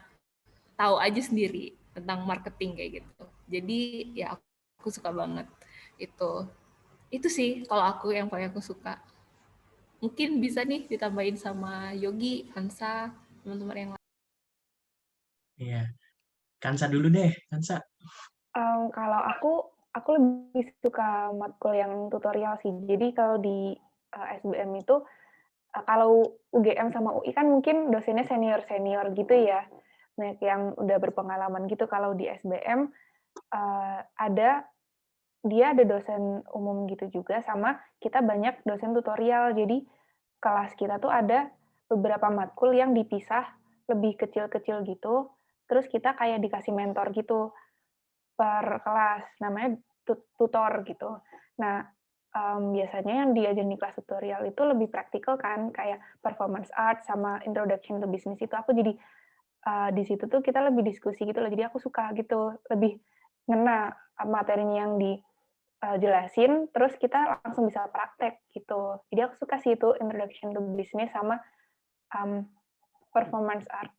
Speaker 2: tahu aja sendiri tentang marketing kayak gitu. Jadi ya aku suka banget itu. Itu sih kalau aku yang paling aku suka. Mungkin bisa nih ditambahin sama Yogi, Hansa, teman-teman yang lain.
Speaker 5: Iya, Kansa dulu deh, Kansa.
Speaker 4: Kalau aku lebih suka matkul yang tutorial sih. Jadi kalau di SBM itu, kalau UGM sama UI kan mungkin dosennya senior-senior gitu ya, banyak yang udah berpengalaman gitu. Kalau di SBM dia ada dosen umum gitu juga, sama kita banyak dosen tutorial. Jadi kelas kita tuh ada beberapa matkul yang dipisah lebih kecil-kecil gitu, terus kita kayak dikasih mentor gitu per kelas, namanya tutor gitu. Nah, biasanya yang diajarin di kelas tutorial itu lebih praktikal kan, kayak performance art sama introduction to business itu. Aku jadi di situ tuh kita lebih diskusi gitu loh, jadi aku suka gitu, lebih ngena materinya yang dijelasin, terus kita langsung bisa praktek gitu. Jadi aku suka sih itu introduction to business sama performance art.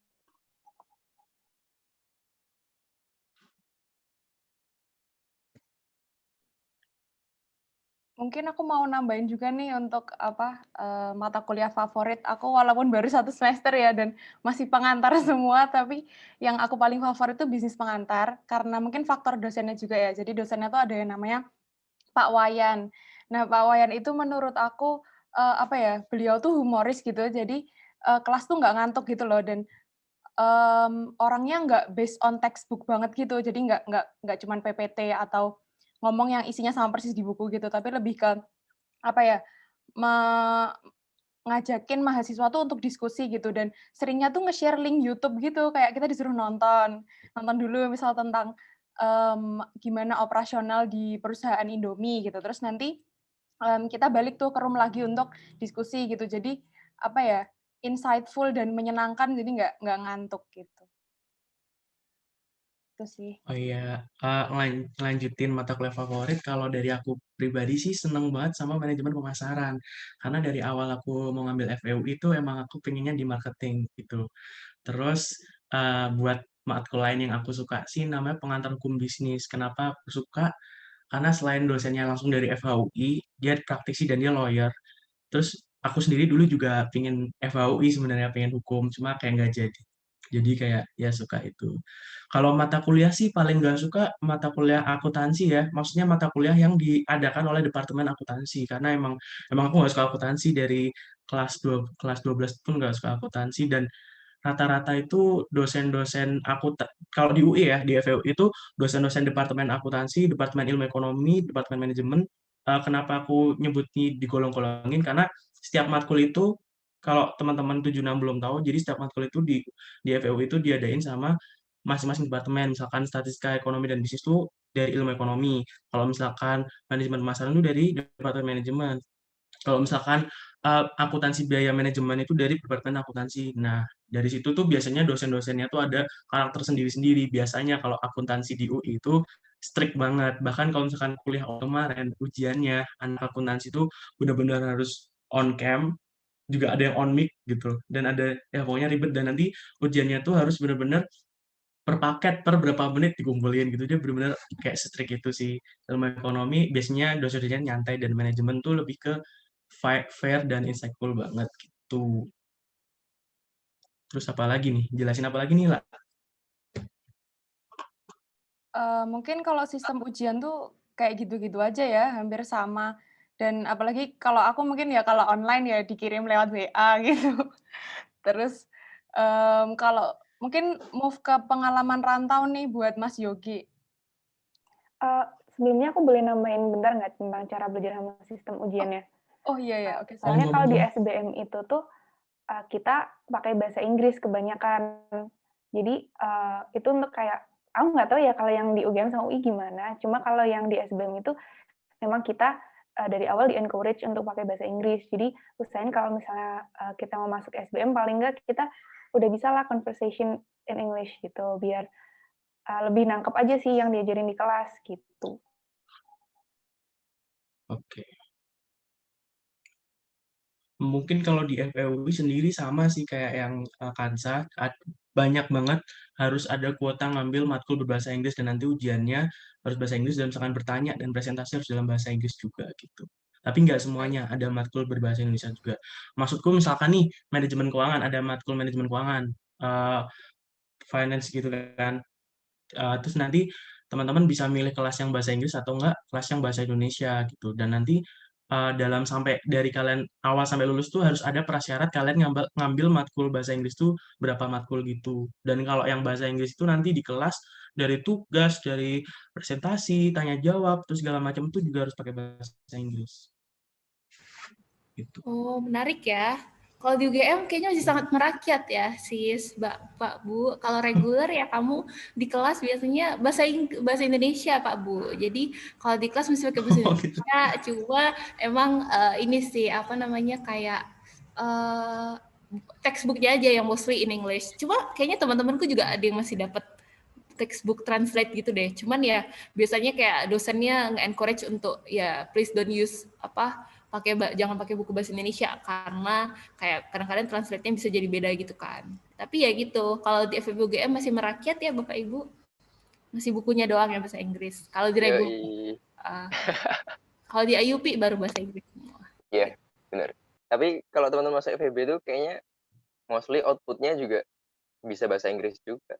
Speaker 1: Mungkin aku mau nambahin juga nih untuk mata kuliah favorit aku, walaupun baru 1 semester ya dan masih pengantar semua, tapi yang aku paling favorit itu bisnis pengantar, karena mungkin faktor dosennya juga ya. Jadi dosennya tuh ada yang namanya Pak Wayan. Nah, Pak Wayan itu menurut aku, beliau tuh humoris gitu, jadi kelas tuh nggak ngantuk gitu loh, dan orangnya nggak based on textbook banget gitu, jadi nggak cuman PPT atau ngomong yang isinya sama persis di buku gitu, tapi lebih ke apa ya, me ngajakin mahasiswa tuh untuk diskusi gitu, dan seringnya tuh nge-share link YouTube gitu, kayak kita disuruh nonton dulu misal tentang gimana operasional di perusahaan Indomie gitu, terus nanti kita balik tuh ke room lagi untuk diskusi gitu. Jadi apa ya, insightful dan menyenangkan, jadi nggak ngantuk gitu. Itu sih.
Speaker 5: Oh iya, ngelanjutin mata kuliah favorit, kalau dari aku pribadi sih seneng banget sama manajemen pemasaran. Karena dari awal aku mau ngambil FEU itu emang aku pengennya di marketing gitu. Terus buat matkul lain yang aku suka sih namanya pengantar hukum bisnis. Kenapa aku suka? Karena selain dosennya langsung dari FHUI, dia praktisi dan dia lawyer. Terus aku sendiri dulu juga pengen FHUI sebenarnya, pengen hukum, cuma kayak nggak jadi. Jadi kayak ya suka itu. Kalau mata kuliah sih paling nggak suka mata kuliah akuntansi ya. Maksudnya mata kuliah yang diadakan oleh Departemen Akuntansi. Karena emang aku nggak suka akuntansi dari kelas 12 pun nggak suka akuntansi, dan rata-rata itu dosen-dosen kalau di UI ya, di FEU itu dosen-dosen Departemen Akuntansi, Departemen Ilmu Ekonomi, Departemen Manajemen. Kenapa aku nyebutnya digolong-golongin? Karena setiap matkul itu, kalau teman-teman 76 belum tahu, jadi setiap matkul itu di FEU itu diadain sama masing-masing departemen. Misalkan statistika ekonomi dan bisnis itu dari ilmu ekonomi. Kalau misalkan manajemen pemasaran itu dari departemen manajemen. Kalau misalkan akuntansi biaya manajemen itu dari departemen akuntansi. Nah, dari situ tuh biasanya dosen-dosennya tuh ada karakter sendiri-sendiri. Biasanya kalau akuntansi di UI itu strict banget. Bahkan kalau misalkan kuliah kemarin, ujiannya anak akuntansi itu benar-benar harus on cam, juga ada yang on mic gitu. Dan ada ya pokoknya ribet, dan nanti ujiannya tuh harus benar-benar per paket per berapa menit dikumpulin gitu. Dia benar-benar kayak strict itu sih. Ilmu ekonomi biasanya dosen-dosennya nyantai dan manajemen tuh lebih ke fair dan insightful banget gitu. Terus apa lagi nih? Jelasin apa lagi nih, lah?
Speaker 1: Mungkin kalau sistem ujian tuh kayak gitu-gitu aja ya, hampir sama. Dan apalagi kalau aku mungkin ya kalau online ya dikirim lewat WA gitu. Terus, kalau mungkin move ke pengalaman rantau nih buat Mas Yogi.
Speaker 4: Sebelumnya aku boleh nambahin bentar nggak tentang cara belajar sama sistem ujiannya?
Speaker 1: Oh iya ya, oke.
Speaker 4: Soalnya kalau di
Speaker 5: Ngomong-ngomong.
Speaker 4: SBM itu tuh kita pakai bahasa Inggris kebanyakan. Jadi itu untuk kayak aku nggak tahu ya kalau yang di UGM sama UI gimana. Cuma kalau yang di SBM itu memang kita dari awal di-encourage untuk pakai bahasa Inggris. Jadi usahain kalau misalnya kita mau masuk SBM paling nggak kita udah bisa lah conversation in English gitu biar lebih nangkep aja sih yang diajarin di kelas gitu.
Speaker 5: Oke. Mungkin kalau di FEUI sendiri sama sih kayak yang Kansa, banyak banget harus ada kuota ngambil matkul berbahasa Inggris dan nanti ujiannya harus bahasa Inggris dan misalkan bertanya dan presentasi harus dalam bahasa Inggris juga gitu. Tapi nggak semuanya, ada matkul berbahasa Indonesia juga. Maksudku misalkan nih, manajemen keuangan, ada matkul manajemen keuangan, finance gitu kan. Terus nanti teman-teman bisa milih kelas yang bahasa Inggris atau enggak kelas yang bahasa Indonesia gitu. Dan nanti dalam sampai dari kalian awal sampai lulus tuh harus ada prasyarat kalian ngambil matkul bahasa Inggris tuh berapa matkul gitu. Dan kalau yang bahasa Inggris itu nanti di kelas dari tugas, dari presentasi, tanya jawab, terus segala macam itu juga harus pakai bahasa Inggris. Gitu.
Speaker 2: Oh, menarik ya. Kalau di UGM kayaknya masih sangat merakyat ya, sis, Pak, Bu. Kalau reguler ya kamu di kelas biasanya bahasa Indonesia, Pak, Bu. Jadi kalau di kelas mesti pakai bahasa
Speaker 5: Oh, gitu.
Speaker 2: Indonesia. Cuma emang ini sih apa namanya kayak textbooknya aja yang mostly in English. Cuma kayaknya teman-temanku juga ada yang masih dapat textbook translate gitu deh. Cuman ya biasanya kayak dosennya nge-encourage untuk ya please don't use jangan pakai buku bahasa Indonesia karena kayak kadang-kadang translate-nya bisa jadi beda gitu kan. Tapi ya gitu, kalau di FEB UGM masih merakyat ya Bapak Ibu. Masih bukunya doang yang bahasa Inggris. Kalau di reguler kalau di IUP baru bahasa Inggris semua.
Speaker 3: Iya, benar. Tapi kalau teman-teman masuk FEB itu kayaknya mostly output-nya juga bisa bahasa Inggris juga.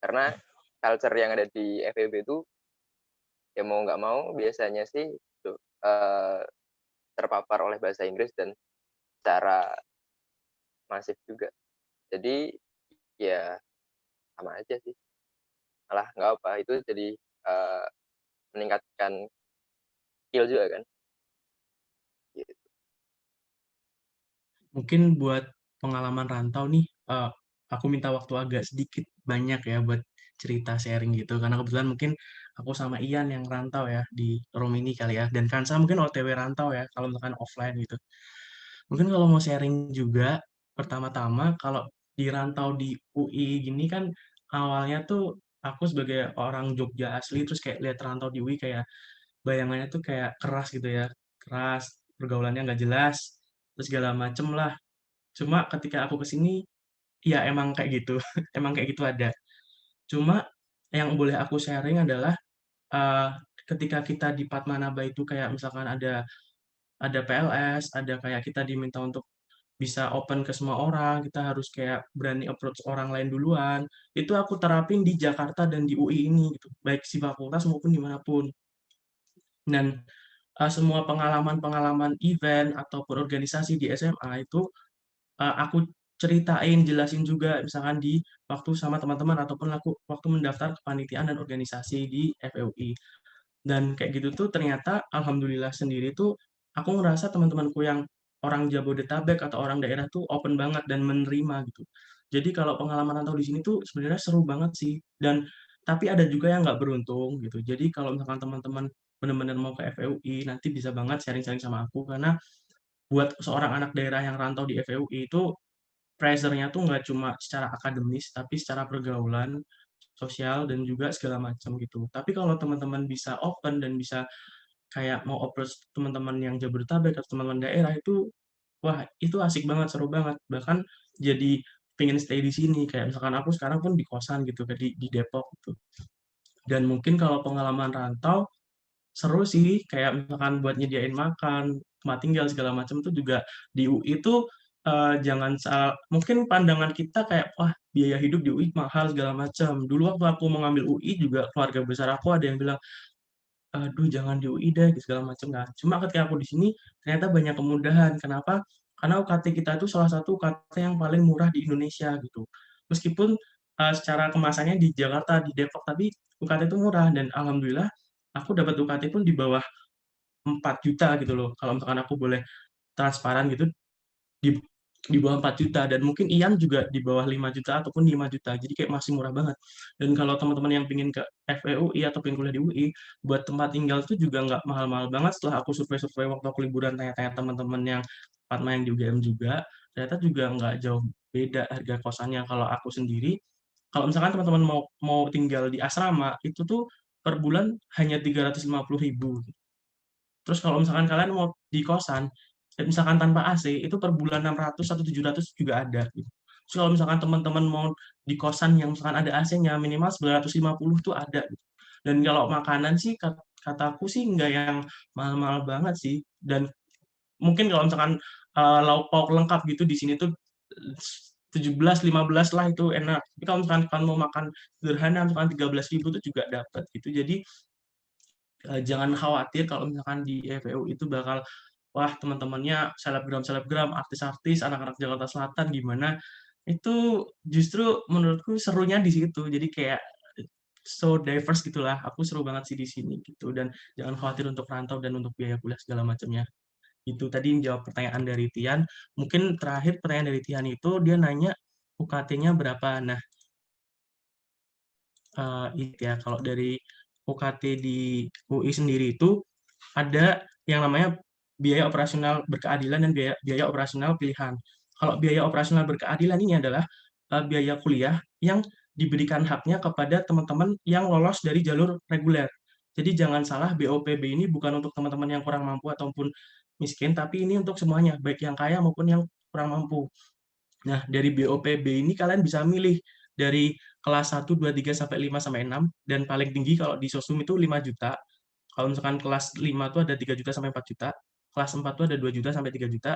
Speaker 3: Karena culture yang ada di FEB itu ya mau nggak mau biasanya sih terpapar oleh bahasa Inggris dan secara masif juga. Jadi ya sama aja sih. Malah nggak apa, itu jadi meningkatkan skill juga kan. Gitu.
Speaker 5: Mungkin buat pengalaman rantau nih, aku minta waktu agak sedikit banyak ya buat cerita sharing gitu. Karena kebetulan mungkin aku sama Ian yang rantau ya di room ini kali ya. Dan Kansa mungkin OTW rantau ya, kalau misalkan offline gitu. Mungkin kalau mau sharing juga, pertama-tama kalau di rantau di UI gini kan awalnya tuh aku sebagai orang Jogja asli, terus kayak lihat rantau di UI kayak bayangannya tuh kayak keras gitu ya. Keras, pergaulannya nggak jelas, terus segala macem lah. Cuma ketika aku kesini, ya emang kayak gitu, emang kayak gitu ada. Cuma yang boleh aku sharing adalah eh, ketika kita di Padmanaba itu kayak misalkan ada PLS, ada kayak kita diminta untuk bisa open ke semua orang, kita harus kayak berani approach orang lain duluan. Itu aku terapin di Jakarta dan di UI ini gitu, baik di fakultas maupun dimanapun. Dan semua pengalaman-pengalaman event ataupun organisasi di SMA itu aku ceritain, jelasin juga misalkan di waktu sama teman-teman ataupun aku waktu mendaftar kepanitiaan dan organisasi di FEUI. Dan kayak gitu tuh ternyata alhamdulillah sendiri tuh aku ngerasa teman-temanku yang orang Jabodetabek atau orang daerah tuh open banget dan menerima gitu. Jadi kalau pengalaman rantau di sini tuh sebenarnya seru banget sih. Dan tapi ada juga yang nggak beruntung gitu. Jadi kalau misalkan teman-teman benar-benar mau ke FEUI nanti bisa banget sharing-sharing sama aku karena buat seorang anak daerah yang rantau di FEUI itu pressure-nya tuh nggak cuma secara akademis, tapi secara pergaulan, sosial, dan juga segala macam gitu. Tapi kalau teman-teman bisa open dan bisa kayak mau approach teman-teman yang Jabodetabek atau teman-teman daerah itu, wah itu asik banget, seru banget. Bahkan jadi pengen stay di sini. Kayak misalkan aku sekarang pun di kosan gitu, di Depok gitu. Dan mungkin kalau pengalaman rantau, seru sih, kayak misalkan buat nyediain makan, tempat tinggal segala macam tuh juga di UI itu jangan salah, mungkin pandangan kita kayak wah biaya hidup di UI mahal segala macam. Dulu waktu aku mau ngambil UI juga keluarga besar aku ada yang bilang, aduh jangan di UI deh gitu, segala macam. Nah, cuma ketika aku di sini ternyata banyak kemudahan. Kenapa? Karena UKT kita itu salah satu UKT yang paling murah di Indonesia gitu. Meskipun secara kemasannya di Jakarta, di Depok, tapi UKT itu murah dan alhamdulillah aku dapat UKT pun di bawah 4 juta gitu loh. Kalau misalkan aku boleh transparan gitu, di di bawah 4 juta dan mungkin Ian juga di bawah 5 juta ataupun 5 juta. Jadi kayak masih murah banget. Dan kalau teman-teman yang pengen ke FEUI atau pengen kuliah di UI, buat tempat tinggal tuh juga nggak mahal-mahal banget. Setelah aku survei-survei waktu aku liburan tanya-tanya teman-teman yang Fatma yang di UGM juga, ternyata juga nggak jauh beda harga kosannya. Kalau aku sendiri, kalau misalkan teman-teman mau mau tinggal di asrama, itu tuh per bulan hanya 350.000. Terus kalau misalkan kalian mau di kosan, misalkan tanpa AC, itu per bulan 600 atau 700 juga ada. Gitu. Terus kalau misalkan teman-teman mau di kosan yang misalkan ada AC-nya, minimal 950 tuh ada. Gitu. Dan kalau makanan sih, kataku sih nggak yang mahal-mahal banget sih. Dan mungkin kalau misalkan lauk pauk lengkap gitu di sini tuh 17, 15 lah itu enak. Tapi kalau misalkan kalian mau makan sederhana, misalkan 13.000 tuh juga dapat gitu. Jadi jangan khawatir kalau misalkan di FEU itu bakal wah teman-temannya selebgram-selebgram, artis-artis, anak-anak Jakarta Selatan gimana. Itu justru menurutku serunya di situ. Jadi kayak so diverse gitulah. Aku seru banget sih di sini gitu dan jangan khawatir untuk rantau dan untuk biaya kuliah segala macamnya. Itu tadi yang jawab pertanyaan dari Tian. Mungkin terakhir pertanyaan dari Tian itu dia nanya UKT-nya berapa. Nah, itu ya kalau dari UKT di UI sendiri itu ada yang namanya biaya operasional berkeadilan dan biaya, biaya operasional pilihan. Kalau biaya operasional berkeadilan ini adalah biaya kuliah yang diberikan haknya kepada teman-teman yang lolos dari jalur reguler. Jadi jangan salah, BOPB ini bukan untuk teman-teman yang kurang mampu ataupun miskin, tapi ini untuk semuanya, baik yang kaya maupun yang kurang mampu. Nah, dari BOPB ini kalian bisa milih dari kelas 1, 2, 3, sampai 5, sampai 6, dan paling tinggi kalau di Sosum itu 5 juta. Kalau misalkan kelas 5 itu ada 3 juta sampai 4 juta, kelas 4 itu ada 2 juta sampai 3 juta,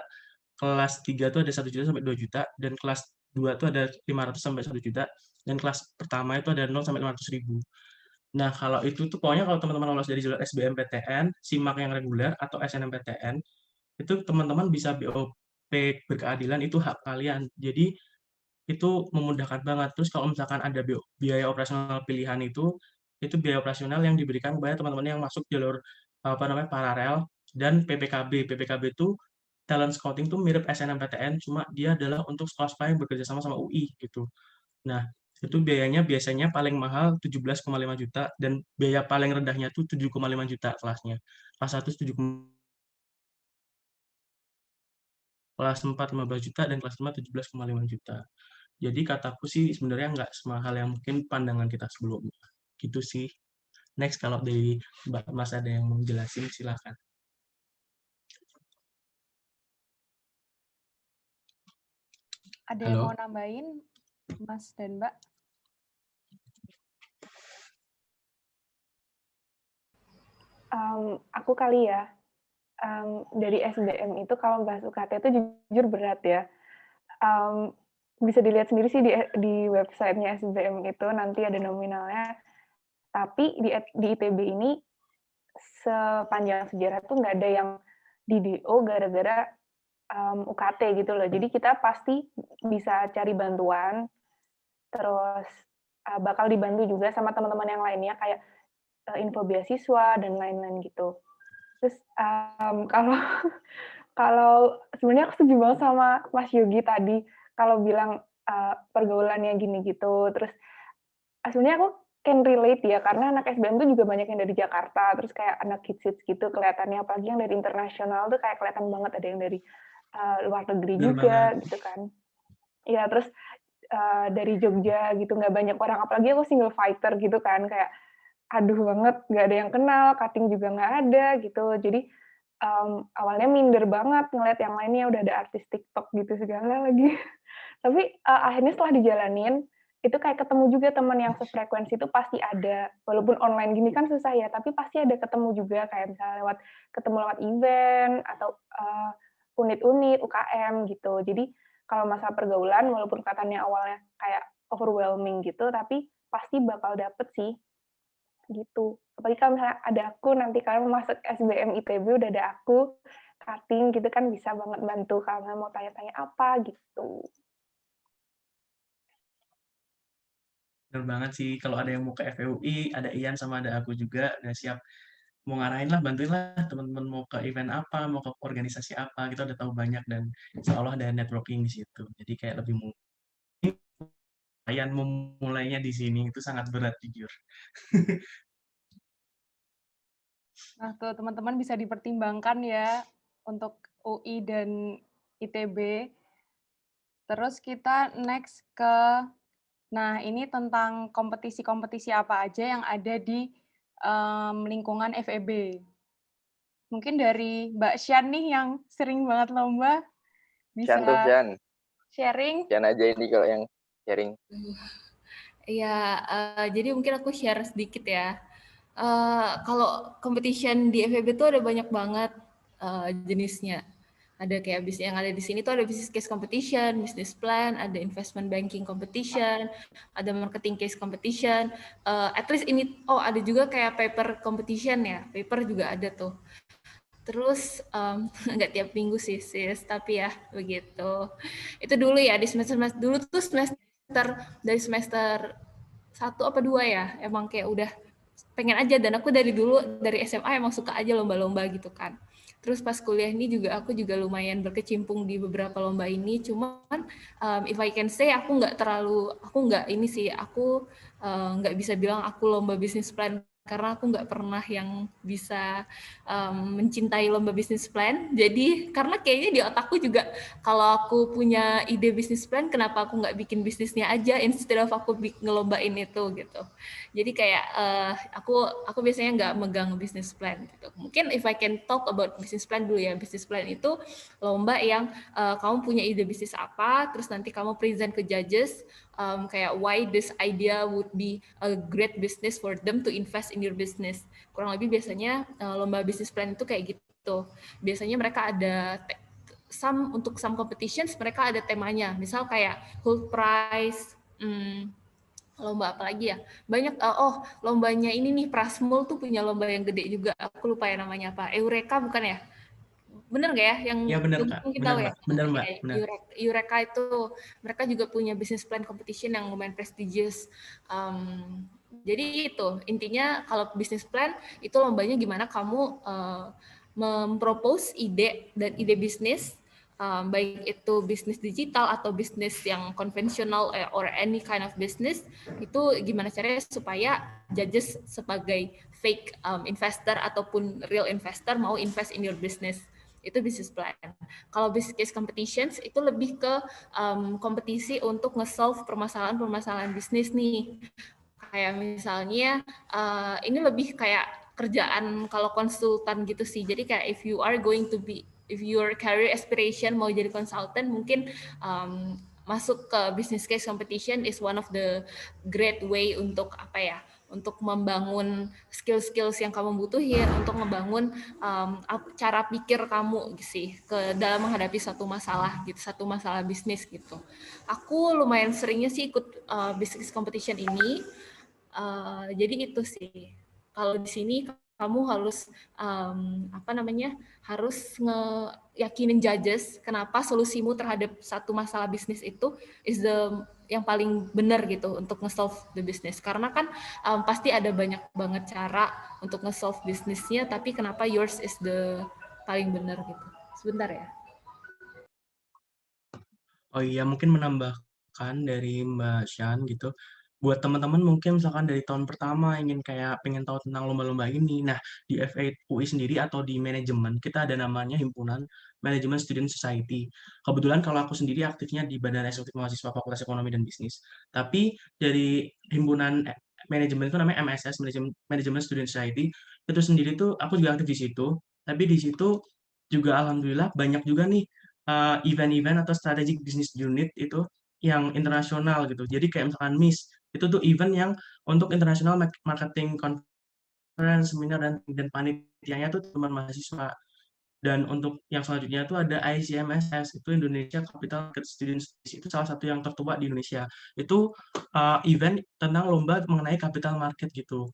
Speaker 5: kelas 3 itu ada 1 juta sampai 2 juta, dan kelas 2 itu ada 500 sampai 1 juta, dan kelas pertama itu ada 0 sampai 500 ribu. Nah, kalau itu tuh pokoknya kalau teman-teman lolos dari jalur SBMPTN, SIMAK yang reguler, atau SNMPTN, itu teman-teman bisa BOP berkeadilan, itu hak kalian. Jadi, itu memudahkan banget. Terus kalau misalkan ada biaya operasional pilihan itu biaya operasional yang diberikan kepada teman-teman yang masuk jalur apa namanya paralel dan PPKB. PPKB itu talent scouting tuh mirip SNMPTN, cuma dia adalah untuk sekolah-sekolah yang bekerja sama sama UI gitu. Nah, itu biayanya biasanya paling mahal 17,5 juta dan biaya paling rendahnya tuh 7,5 juta kelasnya. Kelas 1 7, kelas 4 15 juta dan kelas 5 17,5 juta. Jadi kataku sih sebenarnya nggak semahal yang mungkin pandangan kita sebelumnya. Gitu sih. Next kalau dari Mbak Mas ada yang mau jelasin silakan.
Speaker 1: Ada yang
Speaker 5: Halo.
Speaker 1: mau nambahin, Mas dan Mbak?
Speaker 4: Aku kali ya, dari SBM itu kalau bahas UKT itu jujur berat ya. Bisa dilihat sendiri sih di websitenya SBM itu nanti ada nominalnya. Tapi di ITB ini sepanjang sejarah tuh nggak ada yang di DO gara-gara UKT gitu loh. Jadi kita pasti bisa cari bantuan, terus bakal dibantu juga sama teman-teman yang lainnya kayak info beasiswa dan lain-lain gitu. Terus kalau kalau sebenarnya aku setuju banget sama Mas Yogi tadi kalau bilang pergaulannya gini gitu. Terus sebenarnya aku can relate ya karena anak SBM tuh juga banyak yang dari Jakarta, terus kayak anak hits gitu kelihatannya, apalagi yang dari internasional tuh kayak kelihatan banget ada yang dari luar negeri
Speaker 5: Bener
Speaker 4: juga
Speaker 5: banget.
Speaker 4: gitu kan. Ya terus dari Jogja gitu nggak banyak orang, apalagi aku single fighter gitu kan, kayak aduh banget nggak ada yang kenal, cutting juga nggak ada gitu. Jadi awalnya minder banget ngeliat yang lainnya udah ada artis TikTok gitu segala lagi. Tapi akhirnya setelah dijalanin, itu kayak ketemu juga teman yang sefrekuensi itu pasti ada. Walaupun online gini kan susah ya, tapi pasti ada ketemu juga kayak misalnya ketemu lewat event atau unit-unit UKM gitu. Jadi kalau masalah pergaulan, walaupun katanya awalnya kayak overwhelming gitu, tapi pasti bakal dapet sih gitu. Apalagi kalau misalnya ada aku nanti kalian mau masuk SBM ITB udah ada aku cutting gitu kan bisa banget bantu kalau mau tanya-tanya apa gitu.
Speaker 5: Bener banget sih, kalau ada yang mau ke FEUI, ada Ian sama ada aku juga, udah siap mau ngarahin lah, bantuin lah teman-teman mau ke event apa, mau ke organisasi apa, kita udah tahu banyak dan insya Allah ada networking di situ. Jadi kayak lebih mungkin kalian memulainya di sini itu sangat berat jujur.
Speaker 1: Nah, tuh teman-teman bisa dipertimbangkan ya untuk UI dan ITB. Terus kita next ke, nah ini tentang kompetisi-kompetisi apa aja yang ada di lingkungan FEB. Mungkin dari Mbak Syan nih yang sering banget lomba, bisa sharing.
Speaker 3: Syan aja ini kalau yang sharing.
Speaker 2: Ya, jadi mungkin aku share sedikit ya. Kalau competition di FEB tuh ada banyak banget jenisnya. Ada kayak yang ada di sini tuh ada business case competition, business plan, ada investment banking competition, ada marketing case competition. At least ini, ada juga kayak paper competition ya, paper juga ada tuh. Terus nggak tiap minggu sih sis, tapi ya begitu. Itu dulu ya di semester dulu tuh dari semester 1 apa 2 ya, emang kayak udah pengen aja, dan aku dari dulu dari SMA emang suka aja lomba-lomba gitu kan. Terus pas kuliah ini juga aku juga lumayan berkecimpung di beberapa lomba ini, cuman if I can say aku nggak ini sih, aku nggak bisa bilang aku lomba bisnis plan karena aku nggak pernah yang bisa mencintai lomba bisnis plan. Jadi karena kayaknya di otakku juga kalau aku punya ide bisnis plan, kenapa aku nggak bikin bisnisnya aja instead of aku ngelombain itu gitu. Jadi kayak aku biasanya nggak megang business plan gitu. Mungkin if I can talk about business plan dulu ya. Business plan itu lomba yang kamu punya ide bisnis apa, terus nanti kamu present ke judges kayak why this idea would be a great business for them to invest in your business. Kurang lebih biasanya lomba business plan itu kayak gitu. Biasanya mereka ada untuk some competitions mereka ada temanya. Misal kayak whole prize, lomba apa lagi ya? Banyak, lombanya ini nih, Prasmul tuh punya lomba yang gede juga. Aku lupa ya namanya apa. Eureka bukan ya? Bener nggak ya? Yang
Speaker 5: Ya benar Kak,
Speaker 2: mungkin
Speaker 5: benar
Speaker 2: tahu ya?
Speaker 5: Mbak, benar Mbak,
Speaker 2: Ya,
Speaker 5: benar.
Speaker 2: Eureka itu mereka juga punya business plan competition yang lumayan prestigious. Jadi itu intinya kalau business plan itu lombanya gimana kamu mempropose ide dan ide bisnis, baik itu bisnis digital atau bisnis yang konvensional or any kind of business, itu gimana caranya supaya judges sebagai fake investor ataupun real investor mau invest in your business. Itu business plan. Kalau business case competitions itu lebih ke kompetisi untuk nge-solve permasalahan-permasalahan bisnis nih. Kayak misalnya ini lebih kayak kerjaan kalau konsultan gitu sih. Jadi kayak if your career aspiration mau jadi konsultan, mungkin masuk ke business case competition is one of the great way untuk untuk membangun skill-skills yang kamu butuhin untuk membangun cara pikir kamu sih dalam menghadapi satu masalah bisnis gitu. Aku lumayan seringnya sih ikut business competition ini. Jadi itu sih. Kalau di sini kamu harus harus yakinin judges kenapa solusimu terhadap satu masalah bisnis itu yang paling benar gitu untuk nge-solve the business. Karena kan pasti ada banyak banget cara untuk nge-solve bisnisnya, tapi kenapa yours is the paling benar gitu. Sebentar ya.
Speaker 5: Oh iya, mungkin menambahkan dari Mbak Syan gitu. Buat teman-teman mungkin misalkan dari tahun pertama pengen tahu tentang lomba-lomba ini. Nah, di FEUI sendiri atau di manajemen, kita ada namanya Himpunan Manajemen Student Society. Kebetulan kalau aku sendiri aktifnya di Badan Eksekutif Mahasiswa Fakultas Ekonomi dan Bisnis. Tapi dari Himpunan Manajemen itu namanya MSS, Manajemen Student Society. Itu sendiri tuh aku juga aktif di situ. Tapi di situ juga alhamdulillah banyak juga nih event-event atau strategic business unit itu yang internasional gitu. Jadi kayak misalkan MIS, itu tuh event yang untuk international marketing conference, seminar, dan panitianya tuh teman mahasiswa. Dan untuk yang selanjutnya itu ada ICMSS, itu Indonesia Capital Market Students, itu salah satu yang tertua di Indonesia. Itu event tentang lomba mengenai capital market gitu.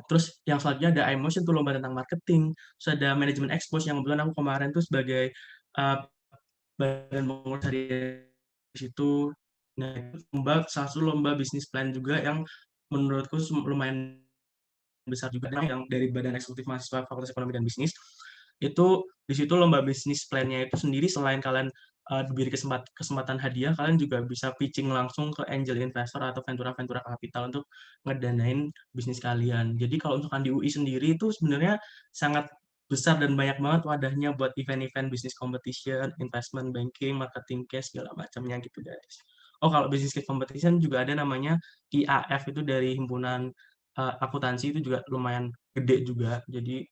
Speaker 5: Terus yang selanjutnya ada iMotion, itu lomba tentang marketing. Terus ada Management Expos yang kebetulan aku kemarin tuh sebagai badan pengurus hari di situ. Nah, itu salah satu lomba bisnis plan juga yang menurutku lumayan besar juga, yang dari Badan Eksekutif Mahasiswa Fakultas Ekonomi dan Bisnis. Itu di situ lomba bisnis plan-nya itu sendiri, selain kalian diberi kesempatan hadiah, kalian juga bisa pitching langsung ke angel investor atau ventura capital untuk ngedanain bisnis kalian. Jadi kalau misalkan di UI sendiri itu sebenarnya sangat besar dan banyak banget wadahnya buat event-event bisnis competition, investment banking, marketing case, segala macamnya gitu guys. Oh, kalau business case competition juga ada namanya IAF, itu dari himpunan akuntansi, itu juga lumayan gede juga. Jadi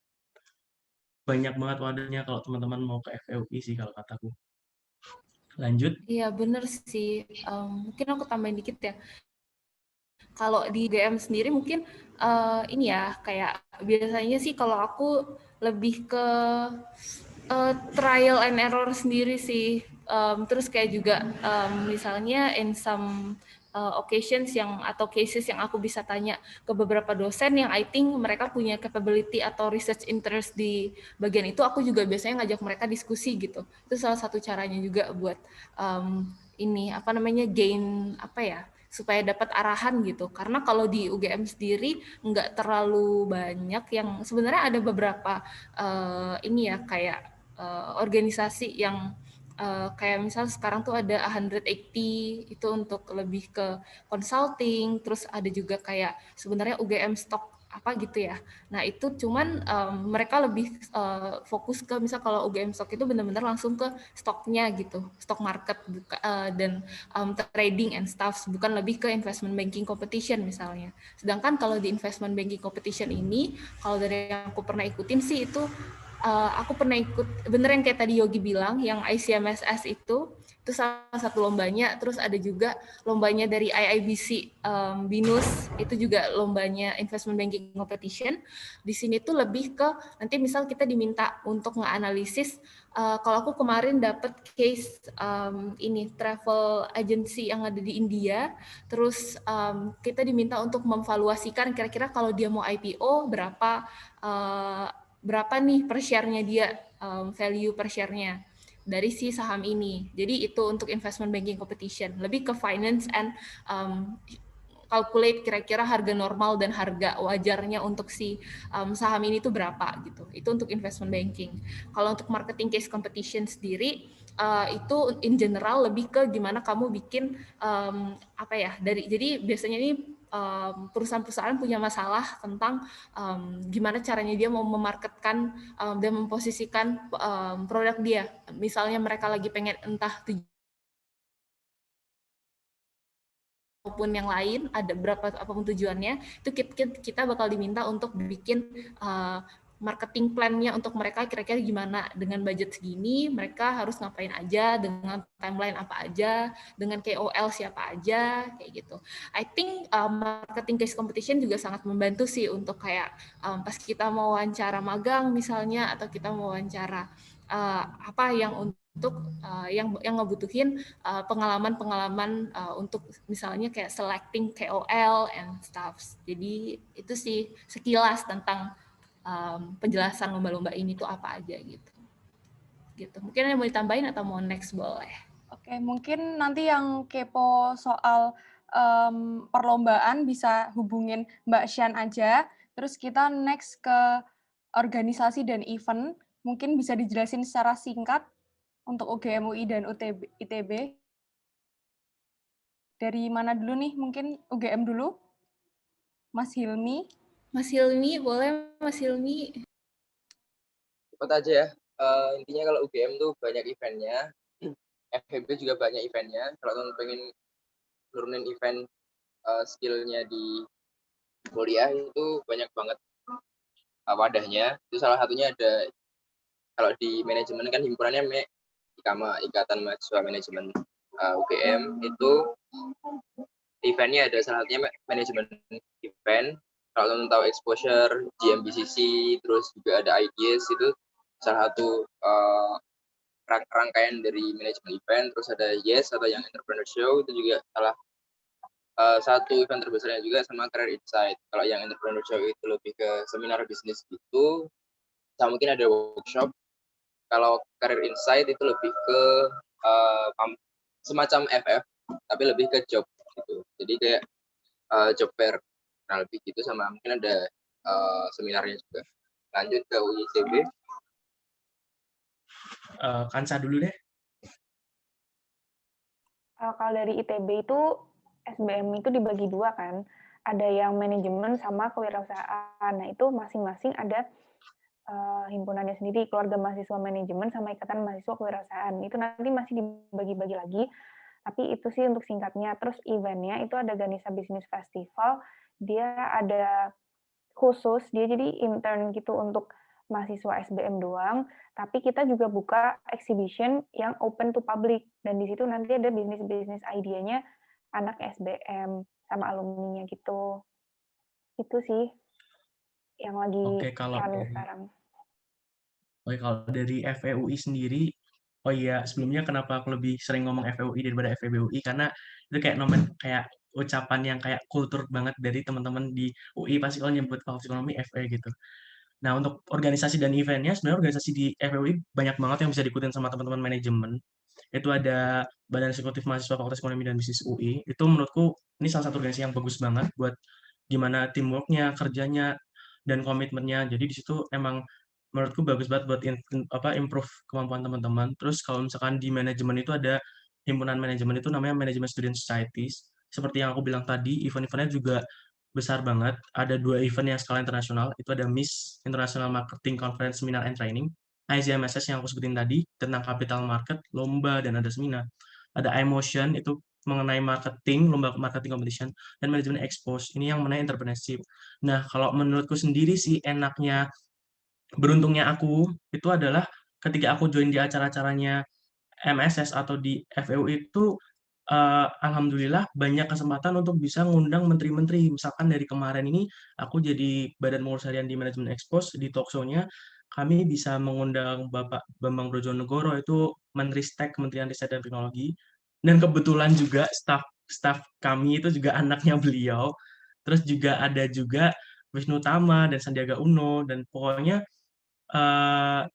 Speaker 5: banyak banget wadahnya kalau teman-teman mau ke FEUI sih kalau kataku. Lanjut.
Speaker 2: Iya, bener sih. Mungkin aku tambahin dikit ya. Kalau di UGM sendiri mungkin ini ya, kayak biasanya sih kalau aku lebih ke trial and error sendiri sih. Terus kayak juga misalnya in some occasions atau cases yang aku bisa tanya ke beberapa dosen yang I think mereka punya capability atau research interest di bagian itu, aku juga biasanya ngajak mereka diskusi gitu. Itu salah satu caranya juga buat gain supaya dapat arahan gitu. Karena kalau di UGM sendiri nggak terlalu banyak yang sebenarnya ada beberapa organisasi yang kayak misal sekarang tuh ada 180 itu untuk lebih ke consulting, terus ada juga kayak sebenarnya UGM Stock apa gitu ya. Nah itu cuman mereka lebih fokus ke misal kalau UGM Stock itu benar-benar langsung ke stoknya gitu, stock market dan trading and stuff, bukan lebih ke investment banking competition misalnya. Sedangkan kalau di investment banking competition ini, kalau dari yang aku pernah ikutin sih itu aku pernah ikut, bener yang kayak tadi Yogi bilang, yang ICMSS itu salah satu lombanya. Terus ada juga lombanya dari IIBC BINUS, itu juga lombanya investment banking competition. Di sini tuh lebih ke nanti misal kita diminta untuk nge-analisis. Kalau aku kemarin dapat case travel agency yang ada di India, terus kita diminta untuk memvaluasikan kira-kira kalau dia mau IPO berapa nih per share-nya dia, value per share-nya dari si saham ini. Jadi itu untuk investment banking competition, lebih ke finance and calculate kira-kira harga normal dan harga wajarnya untuk si saham ini tuh berapa gitu. Itu untuk investment banking. Kalau untuk marketing case competition sendiri, itu in general lebih ke gimana kamu bikin jadi biasanya ini perusahaan-perusahaan punya masalah tentang gimana caranya dia mau memarketkan dan memposisikan produk dia. Misalnya mereka lagi pengen entah maupun yang lain, ada berapa apapun tujuannya, itu kita bakal diminta untuk bikin marketing plan-nya untuk mereka kira-kira gimana, dengan budget segini mereka harus ngapain aja, dengan timeline apa aja, dengan KOL siapa aja, kayak gitu. I think marketing case competition juga sangat membantu sih untuk kayak pas kita mau wawancara magang misalnya, atau kita mau wawancara apa yang untuk yang ngebutuhin pengalaman-pengalaman untuk misalnya kayak selecting KOL and stuff. Jadi itu sih sekilas tentang penjelasan lomba-lomba ini tuh apa aja gitu. Mungkin ada yang mau ditambahin atau mau next boleh.
Speaker 1: Oke, mungkin nanti yang kepo soal perlombaan bisa hubungin Mbak Shan aja. Terus kita next ke organisasi dan event. Mungkin bisa dijelasin secara singkat untuk UGM UI dan ITB. Dari mana dulu nih? Mungkin UGM dulu? Mas Hilmi?
Speaker 2: Mas Hilmi, boleh Mas Hilmi?
Speaker 3: Cepat aja ya. Intinya kalau UGM tuh banyak eventnya. FEB juga banyak eventnya. Kalau teman pengen nurunin event skill-nya di kuliah itu banyak banget wadahnya. Itu salah satunya ada, kalau di manajemen kan himpunannya IKMA, Ikatan Mahasiswa Manajemen. UGM itu eventnya ada salah satunya manajemen event. Kalau teman tahu exposure, GMBCC, terus juga ada IDS, itu salah satu rangkaian dari manajemen event. Terus ada YES atau Young Entrepreneur Show, itu juga salah satu event terbesarnya juga, sama Career Insight. Kalau Young Entrepreneur Show itu lebih ke seminar bisnis gitu, sama mungkin ada workshop. Kalau Career Insight itu lebih ke semacam FF, tapi lebih ke job gitu. Jadi kayak job fair, nah lebih gitu, sama mungkin ada seminarnya juga. Lanjut ke UITB.
Speaker 5: Kansa dulu deh.
Speaker 4: Kalau dari ITB itu SBM itu dibagi dua kan, ada yang manajemen sama kewirausahaan. Nah itu masing-masing ada himpunannya sendiri, keluarga mahasiswa manajemen sama ikatan mahasiswa kewirausahaan. Itu nanti masih dibagi-bagi lagi, tapi itu sih untuk singkatnya. Terus eventnya itu ada Ganesha Business Festival, dia ada khusus, dia jadi intern gitu untuk mahasiswa SBM doang, tapi kita juga buka exhibition yang open to public, dan di situ nanti ada bisnis-bisnis idenya anak SBM sama alumninya gitu. Itu sih yang lagi rame sekarang.
Speaker 5: Oke, kalau dari FEUI sendiri, oh iya, sebelumnya kenapa aku lebih sering ngomong FEUI daripada FEBUI, karena itu kayak ucapan yang kayak kultur banget dari teman-teman di UI, pasti kalau nyebut fakultas ekonomi FE gitu. Nah, untuk organisasi dan eventnya, sebenarnya organisasi di FEUI banyak banget yang bisa diikutin sama teman-teman manajemen. Itu ada Badan Eksekutif Mahasiswa Fakultas Ekonomi dan Bisnis UI. Itu menurutku ini salah satu organisasi yang bagus banget buat gimana teamwork-nya, kerjanya, dan komitmennya. Jadi di situ emang menurutku bagus banget buat improve kemampuan teman-teman. Terus kalau misalkan di manajemen itu ada himpunan manajemen itu namanya Management Student Societies. Seperti yang aku bilang tadi, event-eventnya juga besar banget. Ada 2 event yang skala internasional. Itu ada MIS, International Marketing Conference Seminar and Training. ICMSS yang aku sebutin tadi, tentang capital market, lomba, dan ada seminar. Ada iMotion, itu mengenai marketing, lomba marketing competition, dan manajemen expose. Ini yang mengenai entrepreneurship. Nah, kalau menurutku sendiri sih enaknya, beruntungnya aku, itu adalah ketika aku join di acara-acaranya MSS atau di FEU itu, alhamdulillah banyak kesempatan untuk bisa ngundang menteri-menteri. Misalkan dari kemarin ini, aku jadi Badan Pengurus Harian di Manajemen Expose, di talk show-nya, kami bisa mengundang Bapak Bambang Brojonegoro, itu Menteri STEK, Kementerian Riset dan Teknologi, dan kebetulan juga staff kami itu juga anaknya beliau. Terus juga ada juga Wisnu Tama dan Sandiaga Uno, dan pokoknya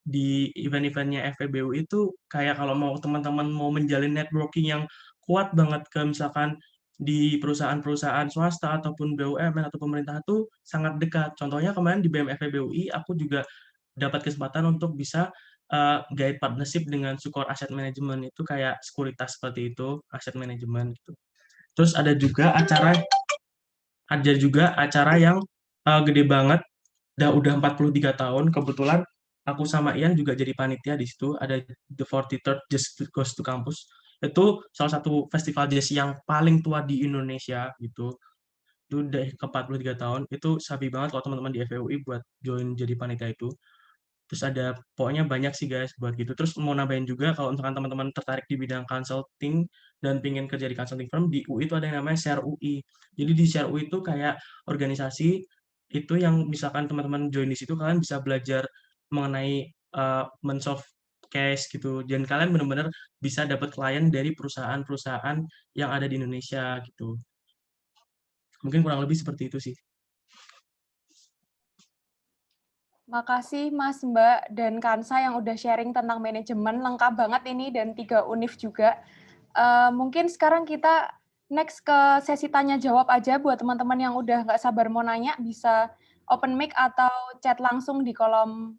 Speaker 5: di event-eventnya FEBU itu kayak kalau mau teman-teman mau menjalin networking yang kuat banget ke misalkan di perusahaan-perusahaan swasta ataupun BUMN atau pemerintah itu sangat dekat. Contohnya kemarin di BM FEBUI aku juga dapat kesempatan untuk bisa guide partnership dengan Sukor Asset Management, itu kayak sekuritas seperti itu, aset manajemen gitu. Terus ada juga acara yang gede banget, udah 43 tahun, kebetulan aku sama Ian juga jadi panitia di situ, ada The 43rd Jazz Goes to Campus. Itu salah satu festival jazz yang paling tua di Indonesia gitu. Itu udah ke 43 tahun. Itu sabi banget kalau teman-teman di FEUI buat join jadi panitia itu. Terus ada pokoknya banyak sih guys buat gitu. Terus mau nambahin juga kalau misalkan teman-teman tertarik di bidang consulting dan pengen kerja di consulting firm, di UI itu ada yang namanya Share UI. Jadi di Share UI itu kayak organisasi itu yang misalkan teman-teman join di situ, kalian bisa belajar mengenai men-solve case gitu. Dan kalian benar-benar bisa dapat klien dari perusahaan-perusahaan yang ada di Indonesia gitu. Mungkin kurang lebih seperti itu sih.
Speaker 1: Makasih Mas, Mbak, dan Kansa yang udah sharing tentang manajemen. Lengkap banget ini dan 3 univ juga. Mungkin sekarang kita next ke sesi tanya jawab aja buat teman-teman yang udah nggak sabar mau nanya, bisa open mic atau chat langsung di kolom